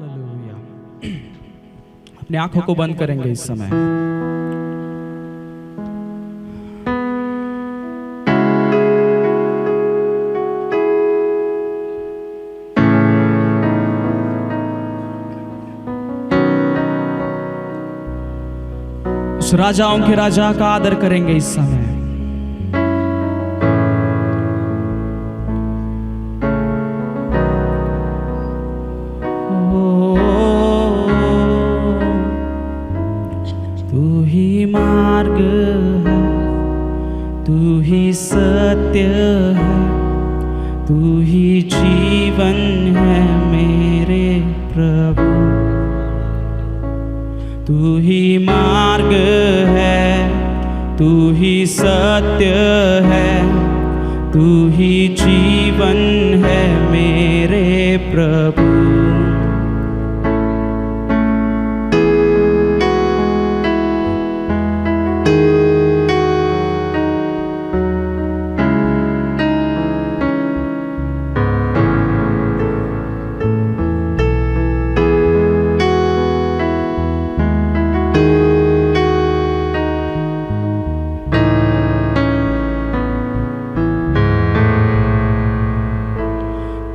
Hallelujah. अपनी आंखों को बंद करेंगे इस समय। उस राजाओं के राजा का आदर करेंगे इस समय। तू ही मार्ग है, तू ही सत्य है, तू ही जीवन है मेरे प्रभु। तू ही मार्ग है, तू ही सत्य है, तू ही जीवन है मेरे प्रभु।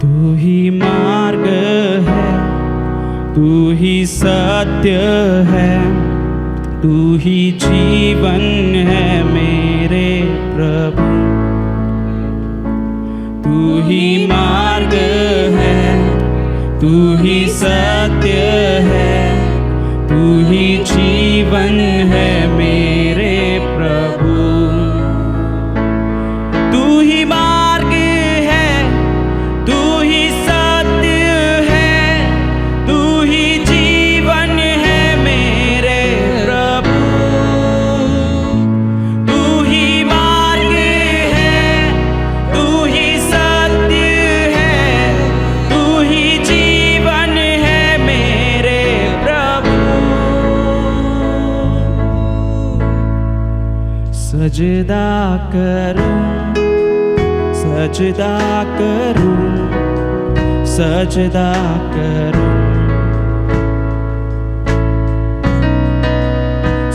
तू ही मार्ग है, तू ही सत्य है, तू ही जीवन है मेरे प्रभु। तू ही मार्ग है, तू ही सत्य है, तू ही जीवन है मेरे प्रभु। तू ही मार्ग है, तू ही सत्य है, तू ही जीवन है मेरे प्रभु। तू ही मार्ग है, तू ही सत्य है, तू ही जीवन है मेरे प्रभु। सजदा करूं, सजदा करूं, सजदा करूं,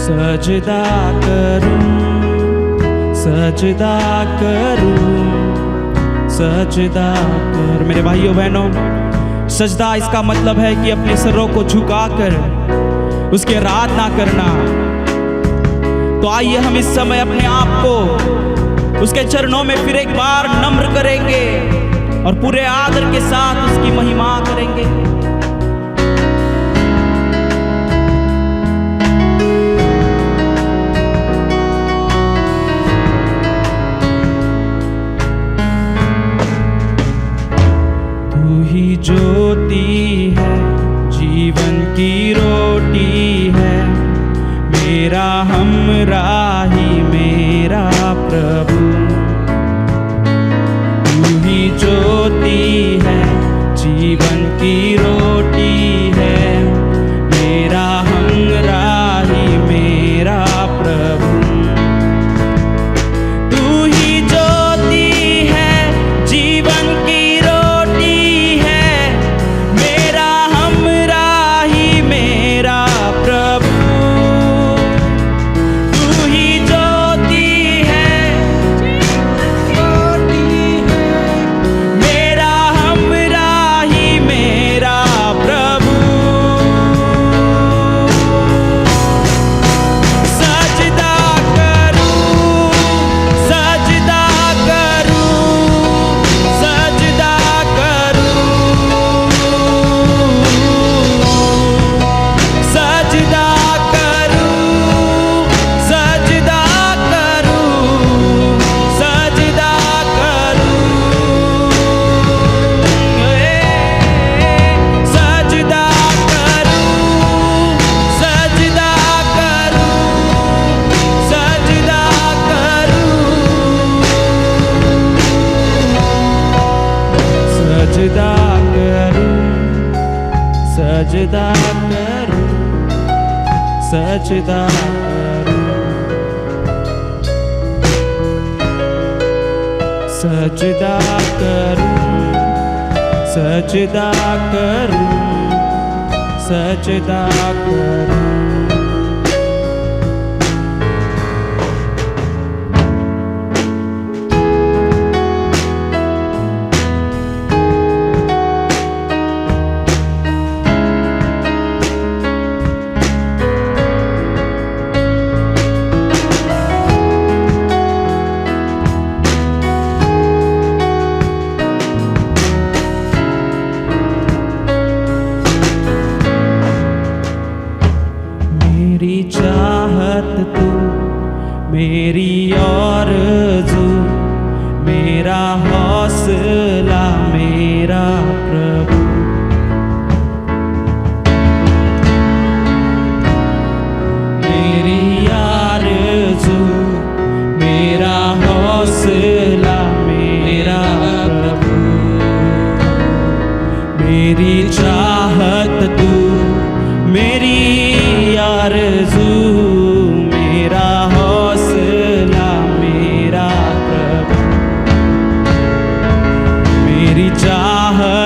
सजदा करूं, सजदा करूं, सजदा कर। मेरे भाइयों बहनों, सजदा इसका मतलब है कि अपने सरों को झुकाकर उसकी आराधना करना। तो आइए हम इस समय अपने आप को उसके चरणों में फिर एक बार नम्र करेंगे और पूरे आदर के साथ उसकी महिमा करेंगे। तू ही ज्योति है, जीवन की रोटी है, मेरा हमराही मेरा प्रभु। तू ही ज्योति है, जीवन की रोटी है, मेरा हमराही मेरा प्रभु। तू ही ज्योति है, जीवन की रोटी है, मेरा हमराही मेरा प्रभु। तू ही ज्योति है, मेरा हमराही मेरा प्रभु। सजदा करूं, सजदा करूं, सजदा करूं, सजदा करूं, सजदा करूं, सजदा करूं, सजदा करूं, सजदा करूं, सजदा करूं, सजदा करूं, सजदा करूं, सजदा करूं, सजदा करूं, सजदा करूं। मेरी चाहत तू, मेरी आरज़ू, मेरा हौसला मेरा प्रभु। मेरी आरज़ू, मेरा हौसला मेरा प्रभु। मेरी चाहत तू, मेरी आरज़ू, मेरा हौसला मेरा प्रभु। मेरी चाहत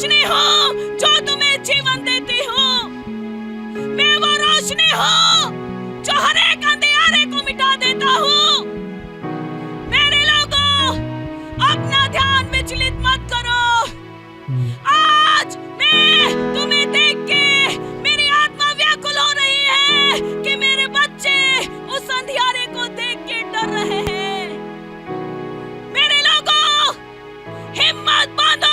रोशनी हूँ जो तुम्हें जीवन देती हूँ। मैं वो रोशनी हूँ जो हर एक अंधेरे को मिटा देता हूँ। मेरे लोगों, अपना ध्यान विचलित मत करो। आज मैं तुम्हें देख के मेरी आत्मा व्याकुल हो रही है कि मेरे बच्चे उस अंधियारे को देख के डर रहे हैं। मेरे लोगों, हिम्मत बांधो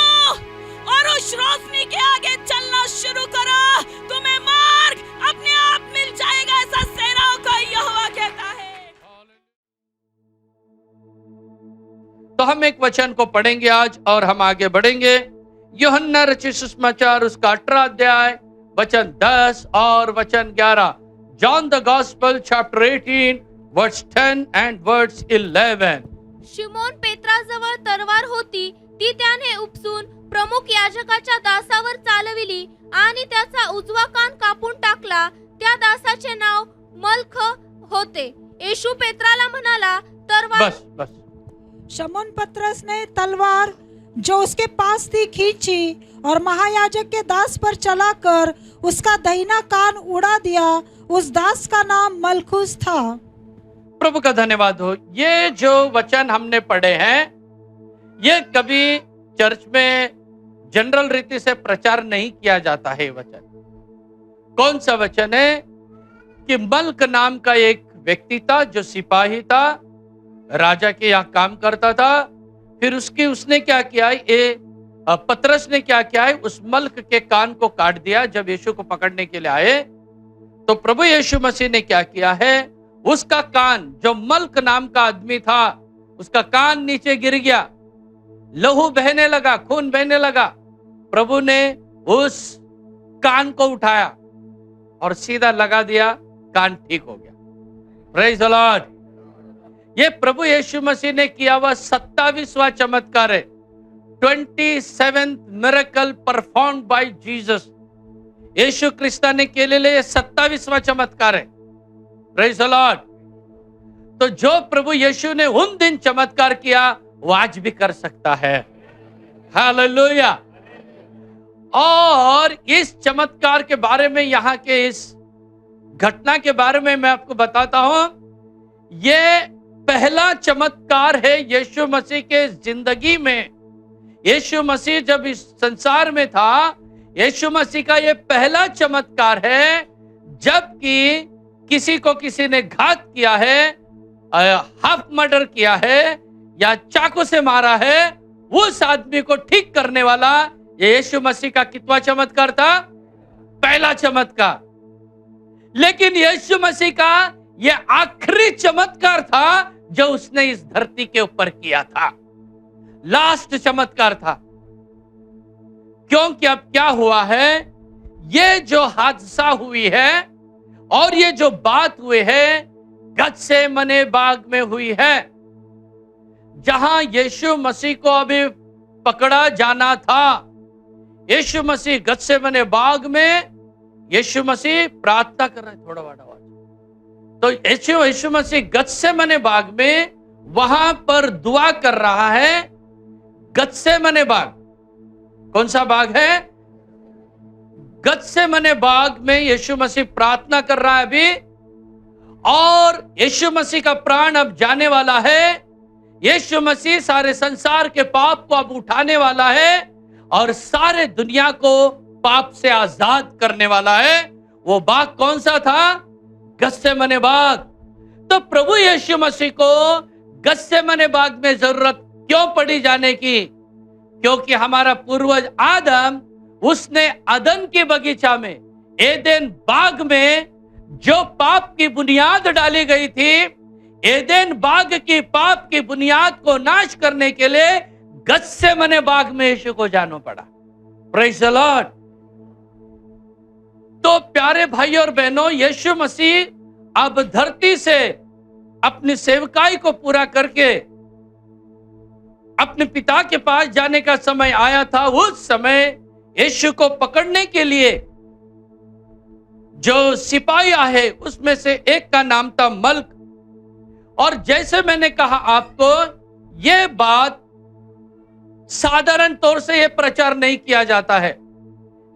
और उस रोशनी के आगे चलना शुरू करो। तुम्हें मार्ग अपने आप मिल जाएगा, ऐसा सेनाओं का यहोवा कहता है। तो हम एक वचन को पढ़ेंगे आज और हम आगे बढ़ेंगे। यूहन्ना रचित सुसमाचार उसका 18 अध्याय वचन 10 और वचन 11। John the gospel chapter 18 verse 10 and verse 11। शिमोन पेत्राजवळ तरवार होती, ती त्याने उपसून प्रमुख याजकाच्या दासावर चालविली आणि त्याचा उजवा कान कापून टाकला। त्या दासाचे नाव मल्ख होते। येशू पेत्राला म्हणाला, तरवार। बस शमौन पतरस ने तलवार जो उसके पास थी खींची और महायाजक के दास पर चलाकर उसका दाहिना कान उड़ा दिया। उस दास का नाम मलखुस था। प्रभु का धन्यवाद हो। ये जो वचन हमने पढ़े हैं, ये कभी चर्च में जनरल रीति से प्रचार नहीं किया जाता है। वचन कौन सा वचन है कि मल्क नाम का एक व्यक्ति था जो सिपाही था, राजा के यहाँ काम करता था। फिर उसने क्या किया, ये पतरस ने क्या किया है, उस मल्क के कान को काट दिया। जब यीशु को पकड़ने के लिए आए तो प्रभु यीशु मसीह ने क्या किया है, उसका कान, जो मल्क नाम का आदमी था, उसका कान नीचे गिर गया, लहू बहने लगा, खून बहने लगा। प्रभु ने उस कान को उठाया और सीधा लगा दिया, कान ठीक हो गया। Praise the Lord. ये प्रभु यीशु मसीह ने किया हुआ 27वां चमत्कार है। 27th miracle performed by Jesus. यीशु क्रिस्ता ने केलेले 27वां चमत्कार है। Praise the lord. तो जो प्रभु यीशु ने उन दिन चमत्कार किया, वो आज भी कर सकता है। हालेलुया। और इस चमत्कार के बारे में, यहाँ के इस घटना के बारे में मैं आपको बताता हूं। ये पहला चमत्कार है यीशु मसीह के जिंदगी में। यीशु मसीह जब इस संसार में था, यीशु मसीह का ये पहला चमत्कार है जबकि किसी को किसी ने घात किया है, हाफ मर्डर किया है या चाकू से मारा है, उस आदमी को ठीक करने वाला यीशु मसीह का कितना चमत्कार था? पहला चमत्कार। लेकिन यीशु मसीह का यह आखिरी चमत्कार था जो उसने इस धरती के ऊपर किया था। लास्ट चमत्कार था। क्योंकि अब क्या हुआ है, ये जो हादसा हुई है और ये जो बात हुई है गत्सेमने बाग में हुई है, जहां यीशु मसीह को अभी पकड़ा जाना था। यीशु मसीह गत्सेमने बाग में, यीशु मसीह प्रार्थना कर रहे, थोड़ा बड़ा आवाज। तो यीशु मसीह गत्सेमने बाग में वहां पर दुआ कर रहा है। गत्सेमने बाग कौन सा बाग है? गत्सेमने बाग में यीशु मसीह प्रार्थना कर रहा है अभी, और यीशु मसीह का प्राण अब जाने वाला है। यीशु मसीह सारे संसार के पाप को अब उठाने वाला है और सारे दुनिया को पाप से आजाद करने वाला है। वो बाग कौन सा था? गत्सेमने बाग। तो प्रभु यीशु मसीह को गत्सेमने बाग में जरूरत क्यों पड़ी जाने की? क्योंकि हमारा पूर्वज आदम, उसने अदन के बगीचा में, एदेन बाग में जो पाप की बुनियाद डाली गई थी, एदेन बाग की पाप की बुनियाद को नाश करने के लिए गत्सेमने बाग में यीशु को जाना पड़ा। Praise the lord. तो प्यारे भाई और बहनों, यीशु मसीह अब धरती से अपनी सेवकाई को पूरा करके अपने पिता के पास जाने का समय आया था। उस समय यीशु को पकड़ने के लिए जो सिपाही आए, उसमें से एक का नाम था मल्क। और जैसे मैंने कहा आपको, यह बात साधारण तौर से यह प्रचार नहीं किया जाता है,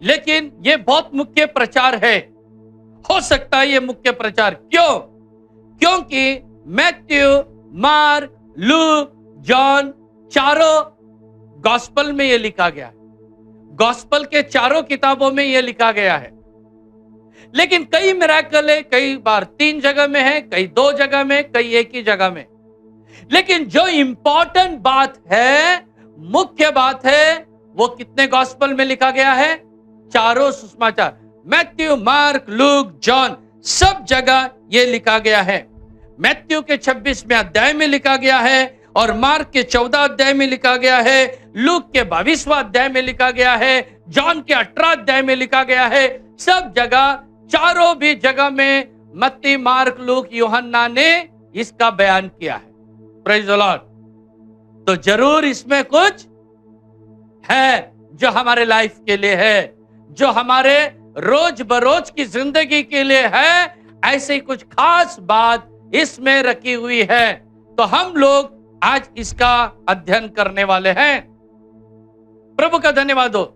लेकिन यह बहुत मुख्य प्रचार है। हो सकता है यह मुख्य प्रचार क्यों? क्योंकि मैथ्यू, मार्क, लूक, जॉन, चारों गॉस्पल में यह लिखा गया है। गॉस्पल के चारों किताबों में यह लिखा गया है। लेकिन कई मिरेकल है, कई बार 3 जगह में है, कई 2 जगह में, कई एक ही जगह में। लेकिन जो इंपॉर्टेंट बात है, मुख्य बात है, वो कितने गॉस्पल में लिखा गया है? चारों सुसमाचार, मैथ्यू, मार्क, लूक, जॉन, सब जगह यह लिखा गया है। मैथ्यू के 26वें अध्याय में लिखा गया है, और मार्क के 14 अध्याय में लिखा गया है, लूक के 22वां अध्याय में लिखा गया है, जॉन के 18 अध्याय में लिखा गया है। सब जगह, चारों भी जगह में मत्ती, मार्क, लूक, यूहन्ना ने इसका बयान किया है। Praise the lord. तो जरूर इसमें कुछ है जो हमारे लाइफ के लिए है, जो हमारे रोज बरोज की जिंदगी के लिए है। ऐसी कुछ खास बात इसमें रखी हुई है। तो हम लोग आज इसका अध्ययन करने वाले हैं। प्रभु का धन्यवाद हो।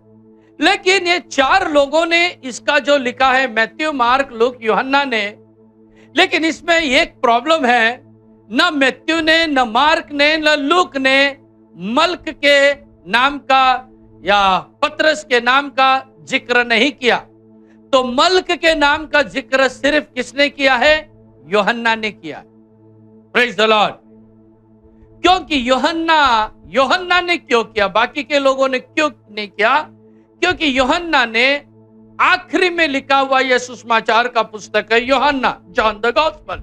लेकिन ये 4 लोगों ने इसका जो लिखा है, मैथ्यू, मार्क, लूक, यूहन्ना ने, लेकिन इसमें एक प्रॉब्लम है। न मैथ्यू ने, न मार्क ने, न लूक ने मल्क के नाम का या पतरस के नाम का जिक्र नहीं किया। तो मल्क के नाम का जिक्र सिर्फ किसने किया है? यूहन्ना ने किया। Praise the Lord. क्योंकि यूहन्ना ने क्यों किया, बाकी के लोगों ने क्यों नहीं किया? क्योंकि यूहन्ना ने आखिरी में लिखा हुआ यह सुसमाचार का पुस्तक है यूहन्ना, जॉन द गॉस्पेल।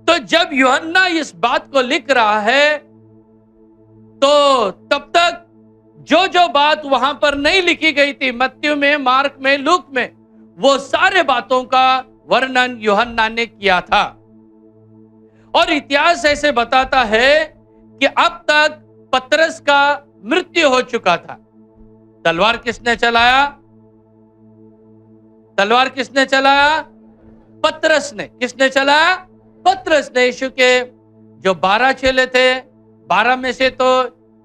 तो जब यूहन्ना इस बात को लिख रहा है, तो तब तक जो बात वहां पर नहीं लिखी गई थी, मत्ती में, मार्क में, लूक में, वो सारे बातों का वर्णन यूहन्ना ने किया था। और इतिहास ऐसे बताता है कि अब तक पतरस का मृत्यु हो चुका था। तलवार किसने चलाया? तलवार किसने चलाया? पतरस ने। किसने चलाया? पतरस ने। यीशु के जो 12 चेले थे, 12 में से तो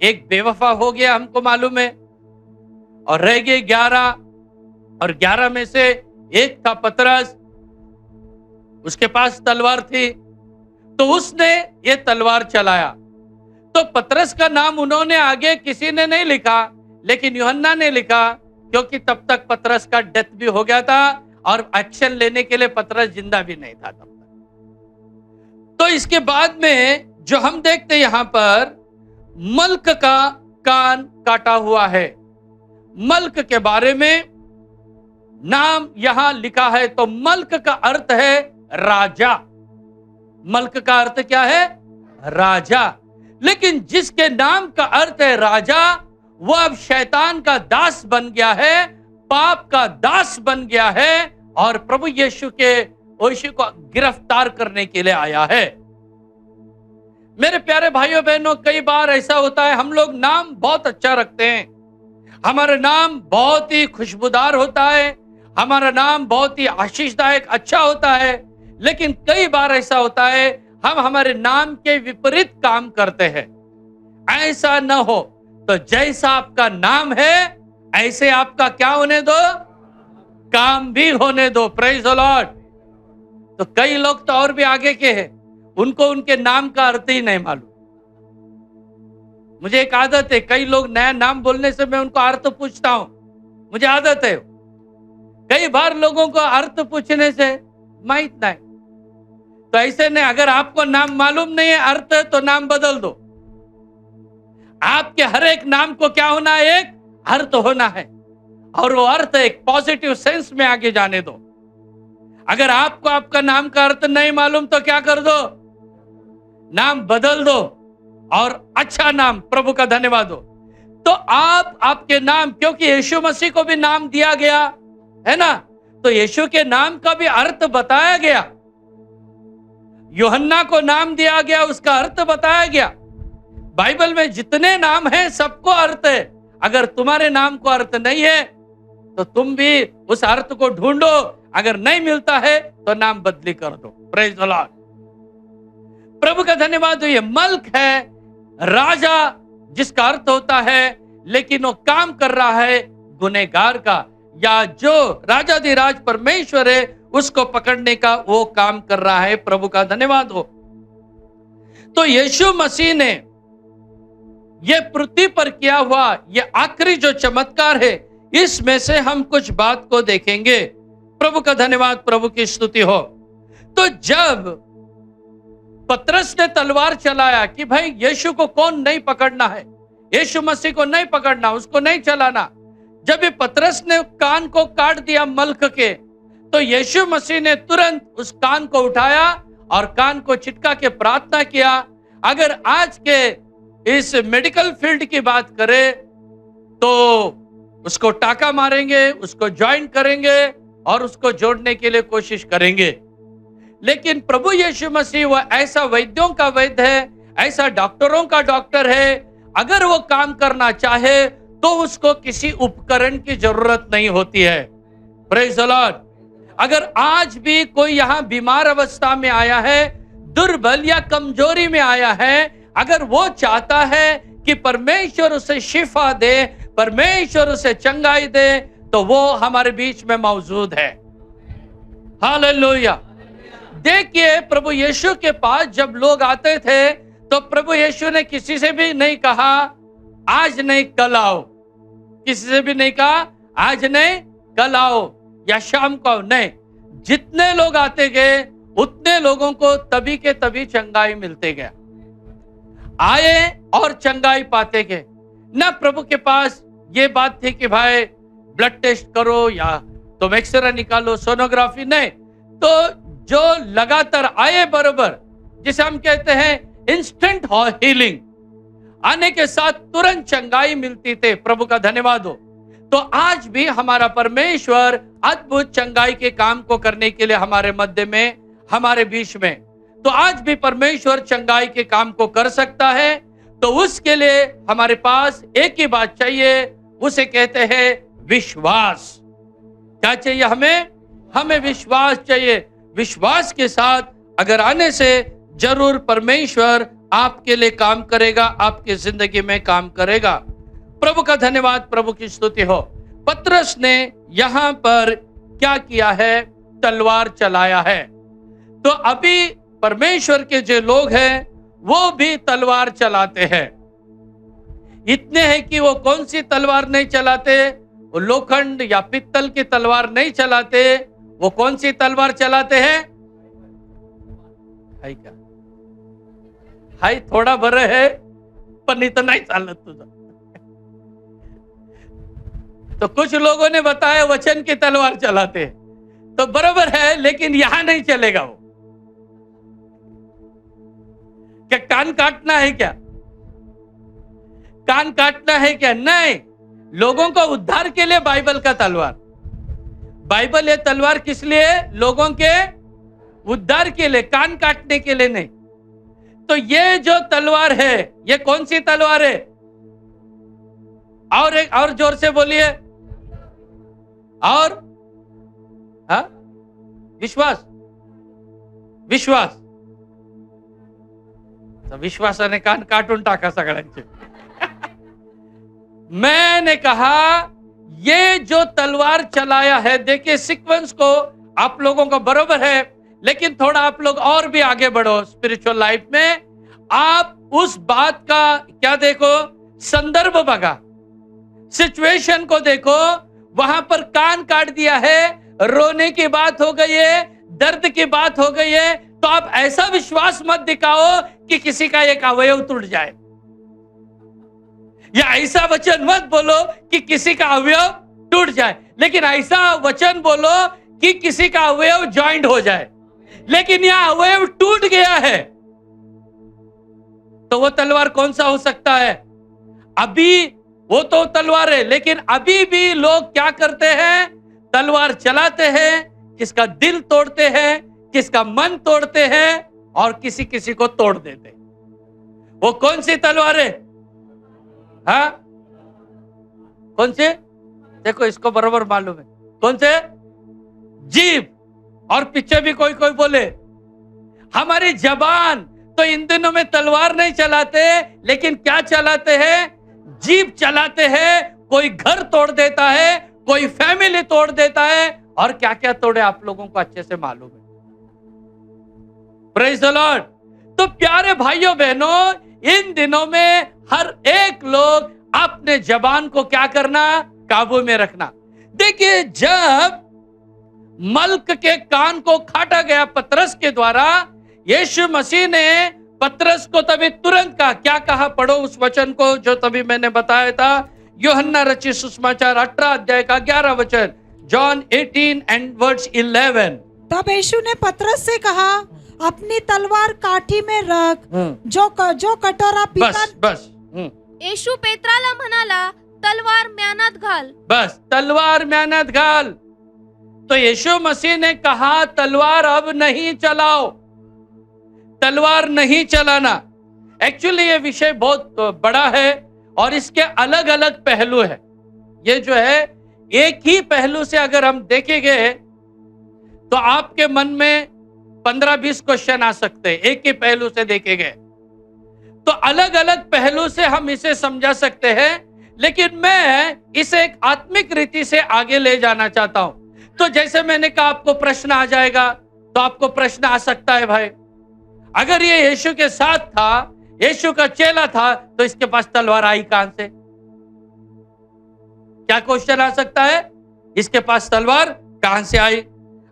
एक बेवफा हो गया, हमको मालूम है, और रह गए 11, और 11 में से एक था पतरस। उसके पास तलवार थी, तो उसने ये तलवार चलाया। तो पतरस का नाम उन्होंने आगे किसी ने नहीं लिखा, लेकिन यूहन्ना ने लिखा, क्योंकि तब तक पतरस का डेथ भी हो गया था और एक्शन लेने के लिए पतरस जिंदा भी नहीं था तब तक। तो इसके बाद में जो हम देखते हैं यहां पर, मल्क का कान काटा हुआ है। मल्क के बारे में नाम यहां लिखा है। तो मल्क का अर्थ है राजा। मल्क का अर्थ क्या है? राजा। लेकिन जिसके नाम का अर्थ है राजा, वो अब शैतान का दास बन गया है, पाप का दास बन गया है, और प्रभु यीशु को गिरफ्तार करने के लिए आया है। मेरे प्यारे भाइयों बहनों, कई बार ऐसा होता है, हम लोग नाम बहुत अच्छा रखते हैं, हमारा नाम बहुत ही खुशबूदार होता है, हमारा नाम बहुत ही आशीषदायक अच्छा होता है। लेकिन कई बार ऐसा होता है, हम हमारे नाम के विपरीत काम करते हैं। ऐसा न हो। तो जैसा आपका नाम है, ऐसे आपका क्या होने दो? काम भी होने दो। Praise the lord. तो कई लोग तो और भी आगे के हैं, उनको उनके नाम का अर्थ ही नहीं मालूम। मुझे एक आदत है, कई लोग नया नाम बोलने से मैं उनको अर्थ पूछता हूं, मुझे आदत है। कई बार लोगों को अर्थ पूछने से माहित नहीं। तो ऐसे नहीं, अगर आपको नाम मालूम नहीं है अर्थ, तो नाम बदल दो। आपके हर एक नाम को क्या होना है? एक अर्थ होना है, और वो अर्थ एक पॉजिटिव सेंस में आगे जाने दो। अगर आपको आपका नाम का अर्थ नहीं मालूम, तो क्या कर दो? नाम बदल दो, और अच्छा नाम, प्रभु का धन्यवाद हो। तो आप आपके नाम, क्योंकि यीशु मसीह को भी नाम दिया गया है ना, तो यीशु के नाम का भी अर्थ बताया गया। यूहन्ना को नाम दिया गया, उसका अर्थ बताया गया। बाइबल में जितने नाम हैं सबको अर्थ है। अगर तुम्हारे नाम को अर्थ नहीं है, तो तुम भी उस अर्थ को ढूंढो। अगर नहीं मिलता है तो नाम बदली कर दो। Praise the Lord. प्रभु का धन्यवाद हो। ये मल्क है, राजा जिसका अर्थ होता है लेकिन वो काम कर रहा है गुनहगार का, या जो राजाधिराज परमेश्वर है उसको पकड़ने का वो काम कर रहा है। प्रभु का धन्यवाद हो। तो यीशु मसीह ने ये पृथ्वी पर किया हुआ ये आखिरी जो चमत्कार है, इसमें से हम कुछ बात को देखेंगे। प्रभु का धन्यवाद, प्रभु की स्तुति हो। तो जब पतरस ने तलवार चलाया कि भाई यीशु को कौन नहीं पकड़ना है, यीशु मसीह को नहीं पकड़ना, उसको नहीं चलाना, जब ये पतरस ने कान को काट दिया मल्क के, तो यीशु मसीह ने तुरंत उस कान को उठाया और कान को चिटका के प्रार्थना किया। अगर आज के इस मेडिकल फील्ड की बात करें तो उसको टाका मारेंगे, उसको ज्वाइन करेंगे और उसको जोड़ने के लिए कोशिश करेंगे। लेकिन प्रभु यीशु मसीह वह ऐसा वैद्यों का वैद्य है, ऐसा डॉक्टरों का डॉक्टर है। अगर वो काम करना चाहे तो उसको किसी उपकरण की जरूरत नहीं होती है। Praise the Lord. अगर आज भी कोई यहाँ बीमार अवस्था में आया है, दुर्बल या कमजोरी में आया है, अगर वो चाहता है कि परमेश्वर उसे शिफा दे, परमेश्वर उसे चंगाई दे, तो वो हमारे बीच में मौजूद है। हालेलुया। देखिए, प्रभु यीशु के पास जब लोग आते थे तो प्रभु यीशु ने किसी से भी नहीं कहा आज नहीं कल आओ, किसी से भी नहीं कहा आज नहीं कल आओ या शाम को आओ, नहीं। जितने लोग आते गए उतने लोगों को तभी के तभी चंगाई मिलते गया, आए और चंगाई पाते गए। ना प्रभु के पास ये बात थी कि भाई ब्लड टेस्ट करो या तुम एक्सरे निकालो, सोनोग्राफी, नहीं। तो जो लगातार आए बरोबर, जिसे हम कहते हैं इंस्टेंट हीलिंग, आने के साथ तुरंत चंगाई मिलती थे। प्रभु का धन्यवाद हो। तो आज भी हमारा परमेश्वर अद्भुत चंगाई के काम को करने के लिए हमारे मध्य में, हमारे बीच में, तो आज भी परमेश्वर चंगाई के काम को कर सकता है। तो उसके लिए हमारे पास एक ही बात चाहिए, उसे कहते हैं विश्वास। क्या चाहिए हमें? हमें विश्वास चाहिए। विश्वास के साथ अगर आने से जरूर परमेश्वर आपके लिए काम करेगा, आपकी जिंदगी में काम करेगा। प्रभु का धन्यवाद, प्रभु की स्तुति हो। पतरस ने यहां पर क्या किया है? तलवार चलाया है। तो अभी परमेश्वर के जो लोग हैं वो भी तलवार चलाते हैं। इतने हैं कि वो कौन सी तलवार नहीं चलाते? वो लोखंड या पित्तल की तलवार नहीं चलाते। वो कौन सी तलवार चलाते हैं? हाय क्या हाय थोड़ा बरं है पण इथं नाही चालत तुझं। तो कुछ लोगों ने बताया वचन की तलवार चलाते हैं, तो बराबर है, लेकिन यहां नहीं चलेगा। वो क्या कान काटना है? क्या कान काटना है? क्या नहीं। लोगों को उद्धार के लिए बाइबल का तलवार। बाइबल ये तलवार किस लिए? लोगों के उद्धार के लिए, कान काटने के लिए नहीं। तो ये जो तलवार है, ये कौन सी तलवार है? और एक और जोर से बोलिए। और हाँ, विश्वास। विश्वास। विश्वासाने कान काटून टाका सगळ्यांचे। मैंने कहा ये जो तलवार चलाया है, देखिए सीक्वेंस को आप लोगों को बरोबर है, लेकिन थोड़ा आप लोग और भी आगे बढ़ो स्पिरिचुअल लाइफ में। आप उस बात का क्या देखो? संदर्भ बघा, सिचुएशन को देखो। वहां पर कान काट दिया है, रोने की बात हो गई है, दर्द की बात हो गई है। तो आप ऐसा विश्वास मत दिखाओ कि किसी का एक अवयव टूट जाए, या ऐसा वचन मत बोलो कि किसी का अवयव टूट जाए, लेकिन ऐसा वचन बोलो कि किसी का अवयव ज्वाइंट हो जाए। लेकिन यह अवयव टूट गया है, तो वो तलवार कौन सा हो सकता है? अभी वो तो तलवार है, लेकिन अभी भी लोग क्या करते हैं? तलवार चलाते हैं, किसका दिल तोड़ते हैं, किसका मन तोड़ते हैं, और किसी किसी को तोड़ देते। वो कौन सी तलवार है? हाँ, कौन से? देखो, इसको बराबर मालूम है कौन से? जीभ। और पीछे भी कोई कोई बोले हमारी जबान तो इन दिनों में तलवार नहीं चलाते, लेकिन क्या चलाते हैं? जीप चलाते हैं। कोई घर तोड़ देता है, कोई फैमिली तोड़ देता है, और क्या क्या तोड़े आप लोगों को अच्छे से मालूम है। Praise the lord. तो प्यारे भाइयों बहनों, इन दिनों में हर एक लोग अपने जबान को क्या करना? काबू में रखना। देखिए, जब मल्क के कान को काटा गया पतरस के द्वारा, यीशु मसीह ने पतरस को तभी तुरंत कहा, क्या कहा? पढ़ो उस वचन को जो तभी मैंने बताया था। यूहन्ना रचित सुसमाचार 18 अध्याय का 11 वचन, जॉन 18 and verse 11। तब यीशु ने पतरस से कहा, अपनी तलवार काठी में रख, जो कटोरा पीता। बस येशू पेत्राला म्हणाला, तलवार म्यानात घाल। बस, तलवार म्यानात घाल। तो यीशु मसीह ने कहा, तलवार अब नहीं चलाओ, तलवार नहीं चलाना। एक्चुअली ये विषय बहुत बड़ा है और इसके अलग अलग पहलू है। ये जो है, एक ही पहलू से अगर हम देखेंगे तो आपके मन में 15-20 क्वेश्चन आ सकते हैं। एक ही पहलू से देखेंगे तो अलग अलग पहलू से हम इसे समझा सकते हैं, लेकिन मैं इसे एक आत्मिक रीति से आगे ले जाना चाहता हूं। तो जैसे मैंने कहा, आपको प्रश्न आ जाएगा, तो आपको प्रश्न आ सकता है, भाई अगर ये यीशु के साथ था, यीशु का चेला था, तो इसके पास तलवार आई कहां से? क्या क्वेश्चन आ सकता है? इसके पास तलवार कहां से आई?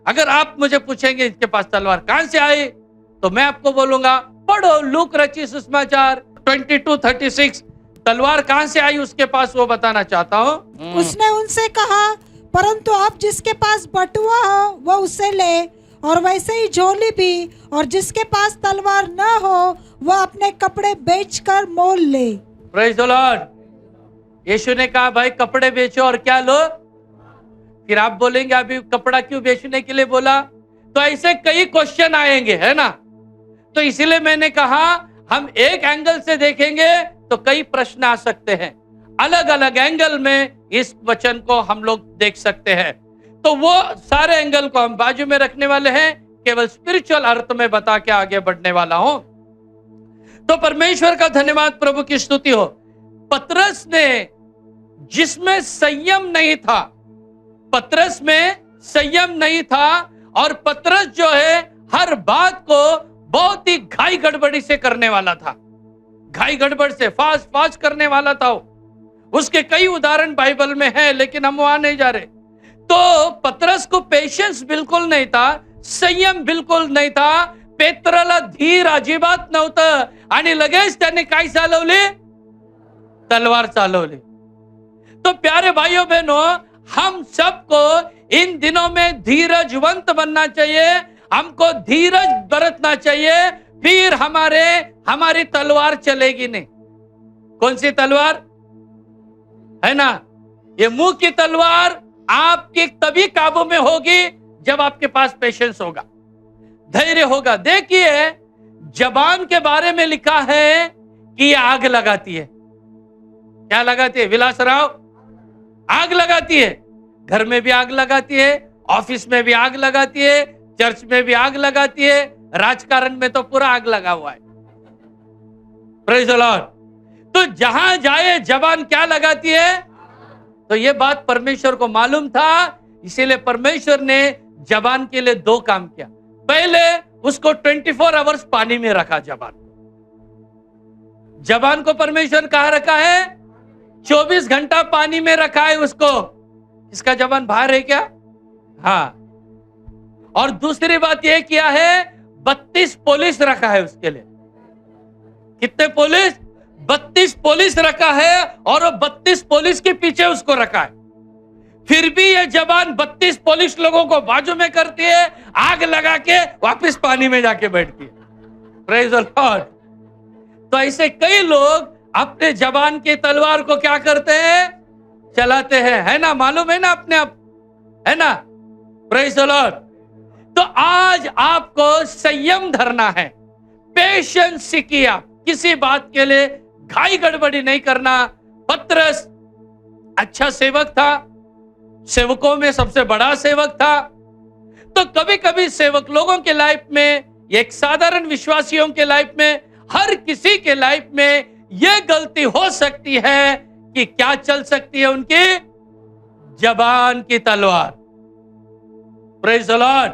अगर आप मुझे पूछेंगे इसके पास तलवार कहां से आई, तो मैं आपको बोलूंगा, पढ़ो लूक रचित सुसमाचार 22:36। तलवार कहां से आई उसके पास, वो बताना चाहता हूं। उसने उनसे कहा, परंतु आप जिसके पास बटुआ हो वो उसे ले, और वैसे ही झोली भी, और जिसके पास तलवार न हो वह अपने कपड़े बेचकर मोल ले। Praise the Lord. यीशु ने कहा, भाई कपड़े बेचो और क्या लो? फिर आप बोलेंगे, अभी कपड़ा क्यों बेचने के लिए बोला? तो ऐसे कई क्वेश्चन आएंगे, है ना? तो इसीलिए मैंने कहा, हम एक एंगल से देखेंगे तो कई प्रश्न आ सकते हैं। अलग अलग एंगल में इस वचन को हम लोग देख सकते हैं। तो वो सारे एंगल को हम बाजू में रखने वाले हैं, केवल स्पिरिचुअल अर्थ में बता के आगे बढ़ने वाला हूं। तो परमेश्वर का धन्यवाद, प्रभु की स्तुति हो। पतरस ने, जिसमें संयम नहीं था, पतरस में संयम नहीं था, और पतरस जो है हर बात को बहुत ही घाई गड़बड़ी से करने वाला था। घाई गड़बड़ से फास्ट करने वाला था। उसके कई उदाहरण बाइबल में है, लेकिन हम वहां नहीं जा रहे। तो पतरस को पेशेंस बिलकुल नहीं था, संयम बिलकुल नाही था. पेत्राला धीर अजिबात नव्हतं आणि लगेच त्याने काय चालवली, तलवार चालवली. तो प्यारे भाइयों बहनों, हम सबको इन दिनों में धीरजवंत बनना चाहिए, हमको धीरज बरतना चाहिए, फिर हमारी तलवार चलेगी नहीं. कौन सी तलवार है ना, ये मुंह की तलवार आपकी तभी काबू में होगी जब आपके पास पेशेंस होगा, धैर्य होगा. देखिए जबान के बारे में लिखा है कि ये आग लगाती है. क्या लगाती है विलासराव? आग लगाती है. घर में भी आग लगाती है, ऑफिस में भी आग लगाती है, चर्च में भी आग लगाती है, राजकारण में तो पूरा आग लगा हुआ है. Praise the lord. तो जहां जाए जबान क्या लगाती है, तो ये बात परमेश्वर को मालूम था, इसीलिए परमेश्वर ने जबान के लिए दो काम किया. पहले उसको 24 आवर्स पानी में रखा. जबान को परमेश्वर कहां रखा है? 24 घंटा पानी में रखा है उसको. इसका जबान बाहर है क्या? हाँ. और दूसरी बात यह किया है, 32 पुलिस रखा है उसके लिए. कितने पुलिस? 32 पुलिस रखा है, और 32 पुलिस के पीछे उसको रखा है. फिर भी ये जबान 32 पुलिस लोगों को बाजू में करती है, आग लगा के वापस पानी में जाके बैठती है. Praise the lord. तो ऐसे कई लोग अपने जबान की तलवार को क्या करते हैं? चलाते हैं, है ना, मालूम है ना अपने आप, है ना. Praise the lord. तो आज आपको संयम धरना है, पेशेंस सीखिए. आप किसी बात के लिए घाई गड़बड़ी नहीं करना. पतरस अच्छा सेवक था, सेवकों में सबसे बड़ा सेवक था. तो कभी कभी सेवक लोगों के लाइफ में एक साधारण विश्वासियों के लाइफ में, हर किसी के लाइफ में यह गलती हो सकती है कि क्या चल सकती है, उनकी जबान की तलवार। Praise the Lord.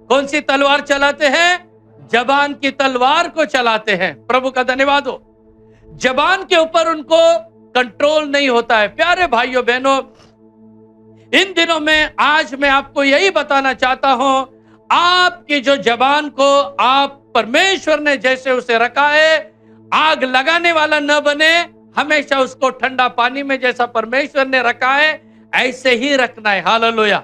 कौन सी तलवार चलाते हैं? जबान की तलवार को चलाते हैं। प्रभु का धन्यवाद हो। जबान के ऊपर उनको कंट्रोल नहीं होता है। प्यारे भाइयों बहनों, इन दिनों में आज मैं आपको यही बताना चाहता हूं, आपकी जो जबान को आप परमेश्वर ने जैसे उसे रखा है, आग लगाने वाला न बने, हमेशा उसको ठंडा पानी में जैसा परमेश्वर ने रखा है ऐसे ही रखना है। हालेलुया।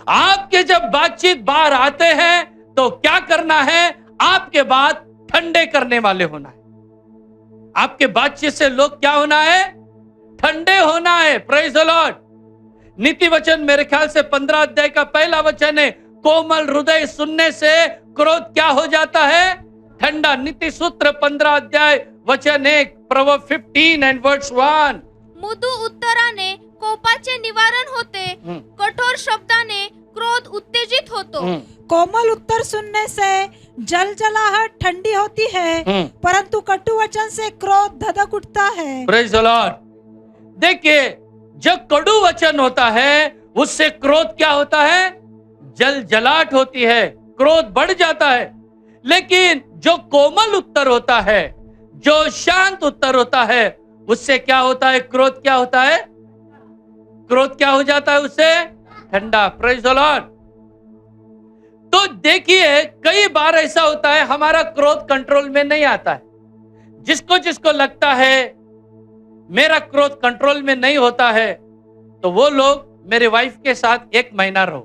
आपके जब बातचीत बाहर आते हैं तो क्या करना है? आपके बात ठंडे करने वाले होना है। आपके बातचीत से लोग क्या होना है? ठंडे होना है। Praise the Lord. नीति वचन मेरे ख्याल से 15 अध्याय का पहला वचन है, कोमल हृदय सुनने से क्रोध क्या हो जाता है? ठंडा। नीति सूत्र 15 अध्याय वचन 1, प्रोवर्ब 15 and verse 1। मृदू उत्तराने कोपाचे निवारण होते, कठोर शब्दाने क्रोध उत्तेजित होतो। कोमल उत्तर सुनने से जलजलाहट ठंडी होती है, परंतु कटु वचन से क्रोध धधक उठता है। Praise the Lord. देखिए, जो कड़ू वचन होता है उससे क्रोध क्या होता है? जलजलाहट होती है, क्रोध बढ़ जाता है। लेकिन जो कोमल उत्तर होता है, जो शांत उत्तर होता है, उससे क्या होता है? क्रोध क्या होता है? क्रोध क्या हो जाता है? उससे ठंडा। Praise the lord. तो देखिए, कई बार ऐसा होता है हमारा क्रोध कंट्रोल में नहीं आता है। जिसको जिसको लगता है मेरा क्रोध कंट्रोल में नहीं होता है, तो वो लोग मेरे वाइफ के साथ 1 महीना रहो।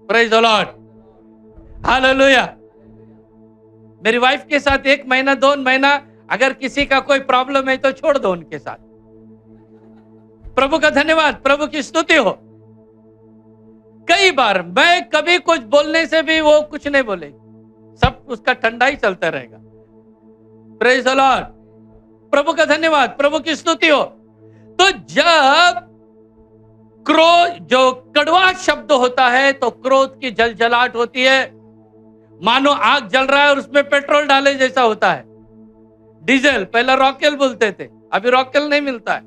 Praise the Lord. हालेलुया। मेरी वाइफ के साथ 1 महीना 2 महीना, अगर किसी का कोई प्रॉब्लम है तो छोड़ दो उनके साथ। प्रभु का धन्यवाद, प्रभु की स्तुति हो। कई बार मैं कभी कुछ बोलने से भी वो कुछ नहीं बोलेगी, सब उसका ठंडा ही चलता रहेगा। Praise the Lord. प्रभु का धन्यवाद, प्रभु की स्तुति हो। तो जब क्रोध, जो कड़वा शब्द होता है, तो क्रोध की जलजलाहट होती है। मानो आग जल रहा है और उसमें पेट्रोल डाले जैसा होता है। डीजल, पहले रॉकेल बोलते थे, अभी रॉकेल नहीं मिलता है,